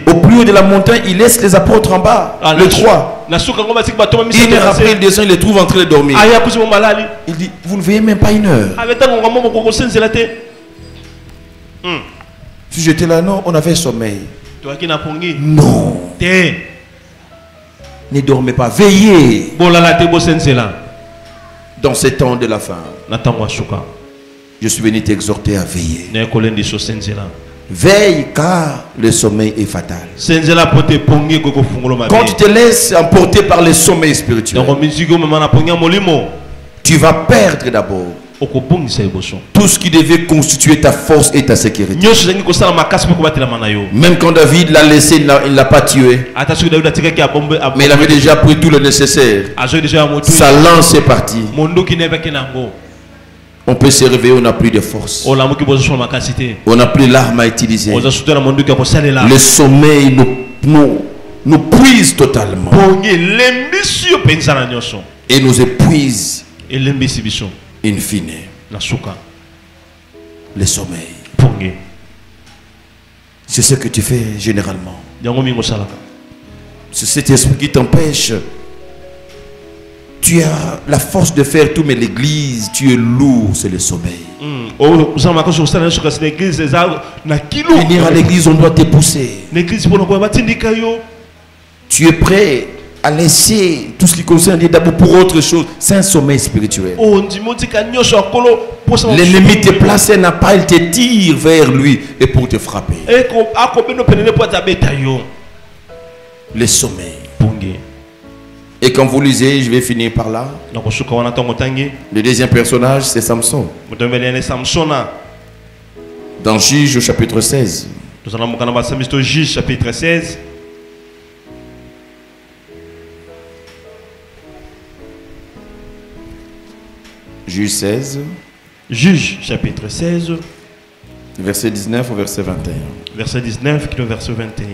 Au plus haut de la montagne, il laisse les apôtres en bas. Le 3. Une heure après, il descend, il les trouve en train de dormir. Il dit, vous ne veillez même pas une heure. Si j'étais là, non, on avait sommeil. Non. Ne dormez pas, veillez. Dans ces temps de la fin, je suis venu t'exhorter à veiller. Veille car le sommeil est fatal. Quand tu te laisses emporter par le sommeil spirituel, tu vas perdre d'abord tout ce qui devait constituer ta force et ta sécurité. Même quand David l'a laissé, il ne l'a pas tué. Mais il avait déjà pris tout le nécessaire. Sa lance est partie. On peut se réveiller, on n'a plus de force. On n'a plus l'arme à utiliser. Le sommeil nous puise totalement. Et nous épuise in fine. Le sommeil. C'est ce que tu fais généralement. C'est cet esprit qui t'empêche. Tu as la force de faire tout, mais l'église, tu es lourd, c'est le sommeil. Venir à l'église, on doit te pousser. Tu es prêt à laisser tout ce qui concerne d'abord pour autre chose. C'est un sommeil spirituel. L'ennemi te place un appât, il te tire vers lui et pour te frapper. Le sommeil. Et quand vous lisez, je vais finir par là. Le deuxième personnage, c'est Samson. Dans Juge au chapitre 16. Juge chapitre 16. Juge 16. Juge chapitre 16. Verset 19 au verset 21. Verset 19 au verset 21.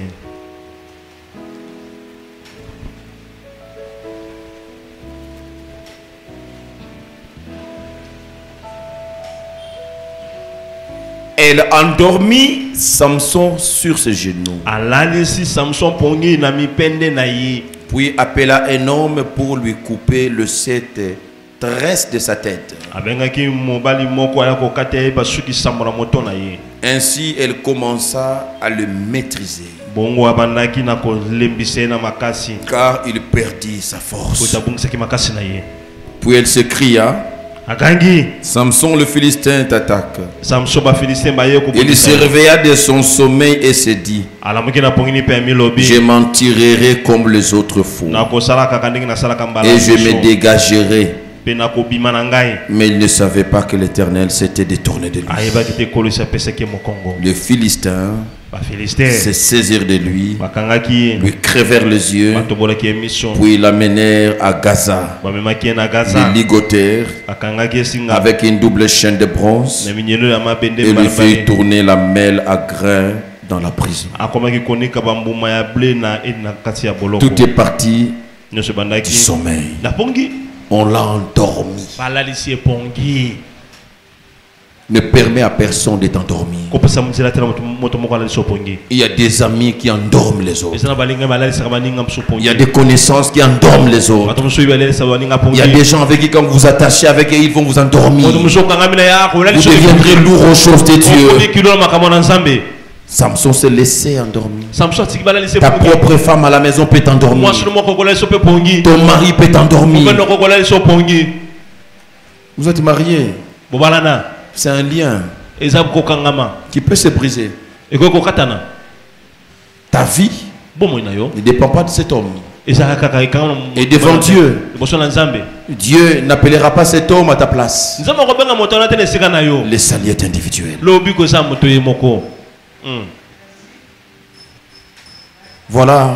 Elle endormit Samson sur ses genoux. Puis appela un homme pour lui couper le 7 tresses de sa tête. Ainsi, elle commença à le maîtriser. Car il perdit sa force. Puis elle se cria. Samson le Philistin t'attaque. Il se réveilla de son sommeil et se dit, je m'en tirerai comme les autres fous et je me dégagerai. Mais il ne savait pas que l'Éternel s'était détourné de lui. Les Philistins se saisirent de lui, lui crevèrent les yeux, puis l'amenèrent à Gaza, le ligotèrent avec une double chaîne de bronze et lui firent tourner la mêle à grains dans la prison. Tout est parti du sommeil. On l'a endormi. ne permet à personne d'être endormi. Il y a des amis qui endorment les autres. Il y a des connaissances qui endorment les autres. Il y a des gens avec qui quand vous vous attachez avec eux, ils vont vous endormir. Vous deviendrez lourd aux choses de Dieu. Samson se laissait endormir. Ta propre femme à la maison peut t'endormir. Ton mari peut t'endormir. Vous êtes mariés. C'est un lien qui peut se briser. Ta vie ne dépend pas de cet homme. Et devant Dieu, Dieu n'appellera pas cet homme à ta place. Le salut est individuel. Voilà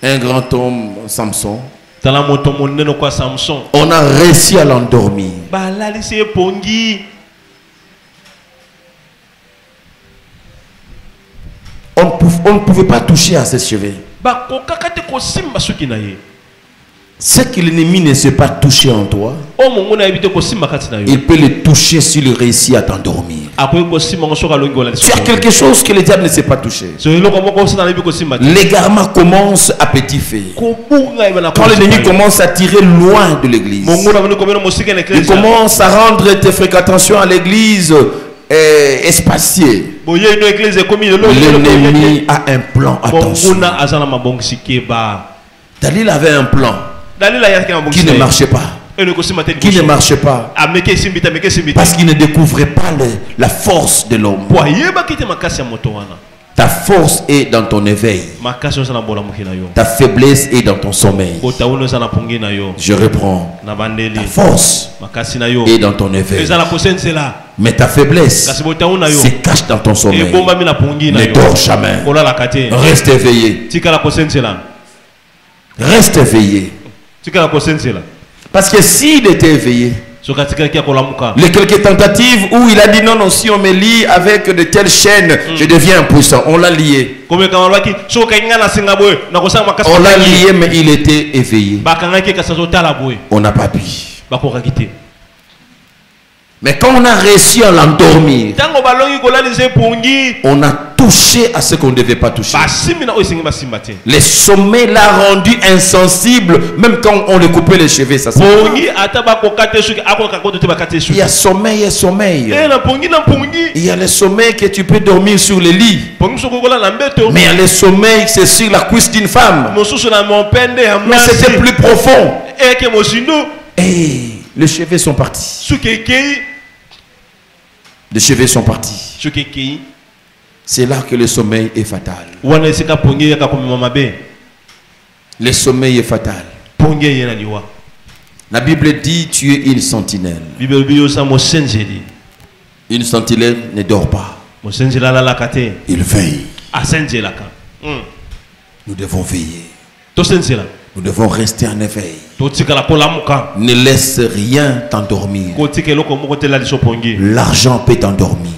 un grand homme, Samson. On a réussi à l'endormir. On ne pouvait pas toucher à ses cheveux. C'est que l'ennemi ne s'est pas touché en toi. Il peut le toucher s'il réussit à t'endormir. Tu as quelque chose que le diable ne s'est pas touché. L'égarement commence à petit feu. Quand l'ennemi commence à tirer loin de l'église, il commence à rendre tes fréquentations à l'église espacées. L'ennemi a un plan. Attention. Dalil avait un plan qui ne marchait pas. Qui ne marchait pas. Parce qu'il ne découvrait pas la force de l'homme. Ta force est dans ton éveil. Ta faiblesse est dans ton sommeil. Je reprends. Ta force est dans ton éveil. Mais ta faiblesse se cache dans ton sommeil. Ne dors jamais. Reste éveillé. Reste éveillé. Parce que s'il était éveillé, les quelques tentatives où il a dit non, non, si on me lie avec de telles chaînes, je deviens impuissant. On l'a lié. On l'a lié, mais il était éveillé. On n'a pas pu. Mais quand on a réussi à l'endormir, on a touché à ce qu'on ne devait pas toucher. Le sommeil l'a rendu insensible, même quand on lui coupait les cheveux. Ça, il y a sommeil et sommeil. Il y a le sommeil que tu peux dormir sur le lit. Mais il y a le sommeil, c'est sur la cuisse d'une femme. Mais c'était plus profond. Et les cheveux sont partis. Les cheveux sont partis. C'est là que le sommeil est fatal. Le sommeil est fatal. La Bible dit tu es une sentinelle. Une sentinelle ne dort pas. Il veille. Nous devons veiller. Nous devons rester en éveil. Ne laisse rien t'endormir. L'argent peut t'endormir.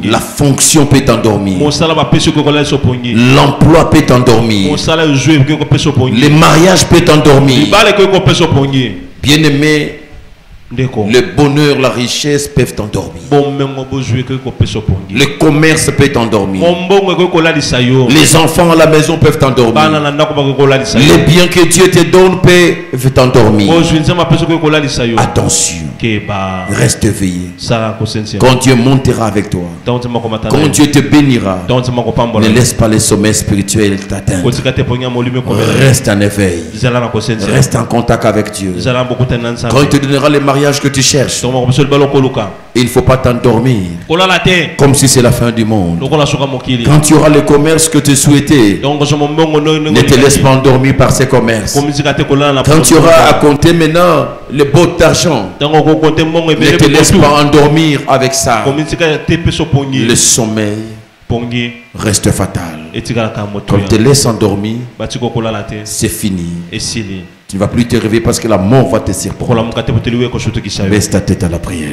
La fonction peut t'endormir. L'emploi peut t'endormir. Le mariage peut t'endormir. Bien-aimé, le bonheur, la richesse peuvent t'endormir. Le commerce peut t'endormir. Les enfants à la maison peuvent t'endormir. Les biens que Dieu te donne peuvent t'endormir. Attention, reste éveillé. Quand Dieu montera avec toi, quand Dieu te bénira, ne laisse pas les sommets spirituels t'atteindre. Reste en éveil. Reste en contact avec Dieu. Quand il te donnera les mariages que tu cherches, il ne faut pas t'endormir comme si c'est la fin du monde. Quand tu auras le commerce que tu souhaitais, ne te laisse pas endormir par ces commerces. Quand tu auras à compter maintenant le bot d'argent, ne te laisse pas endormir avec ça. Le sommeil reste fatal. Quand tu te laisses endormir, c'est fini. Tu ne vas plus te réveiller parce que la mort va te surprendre. Baisse ta tête à la prière.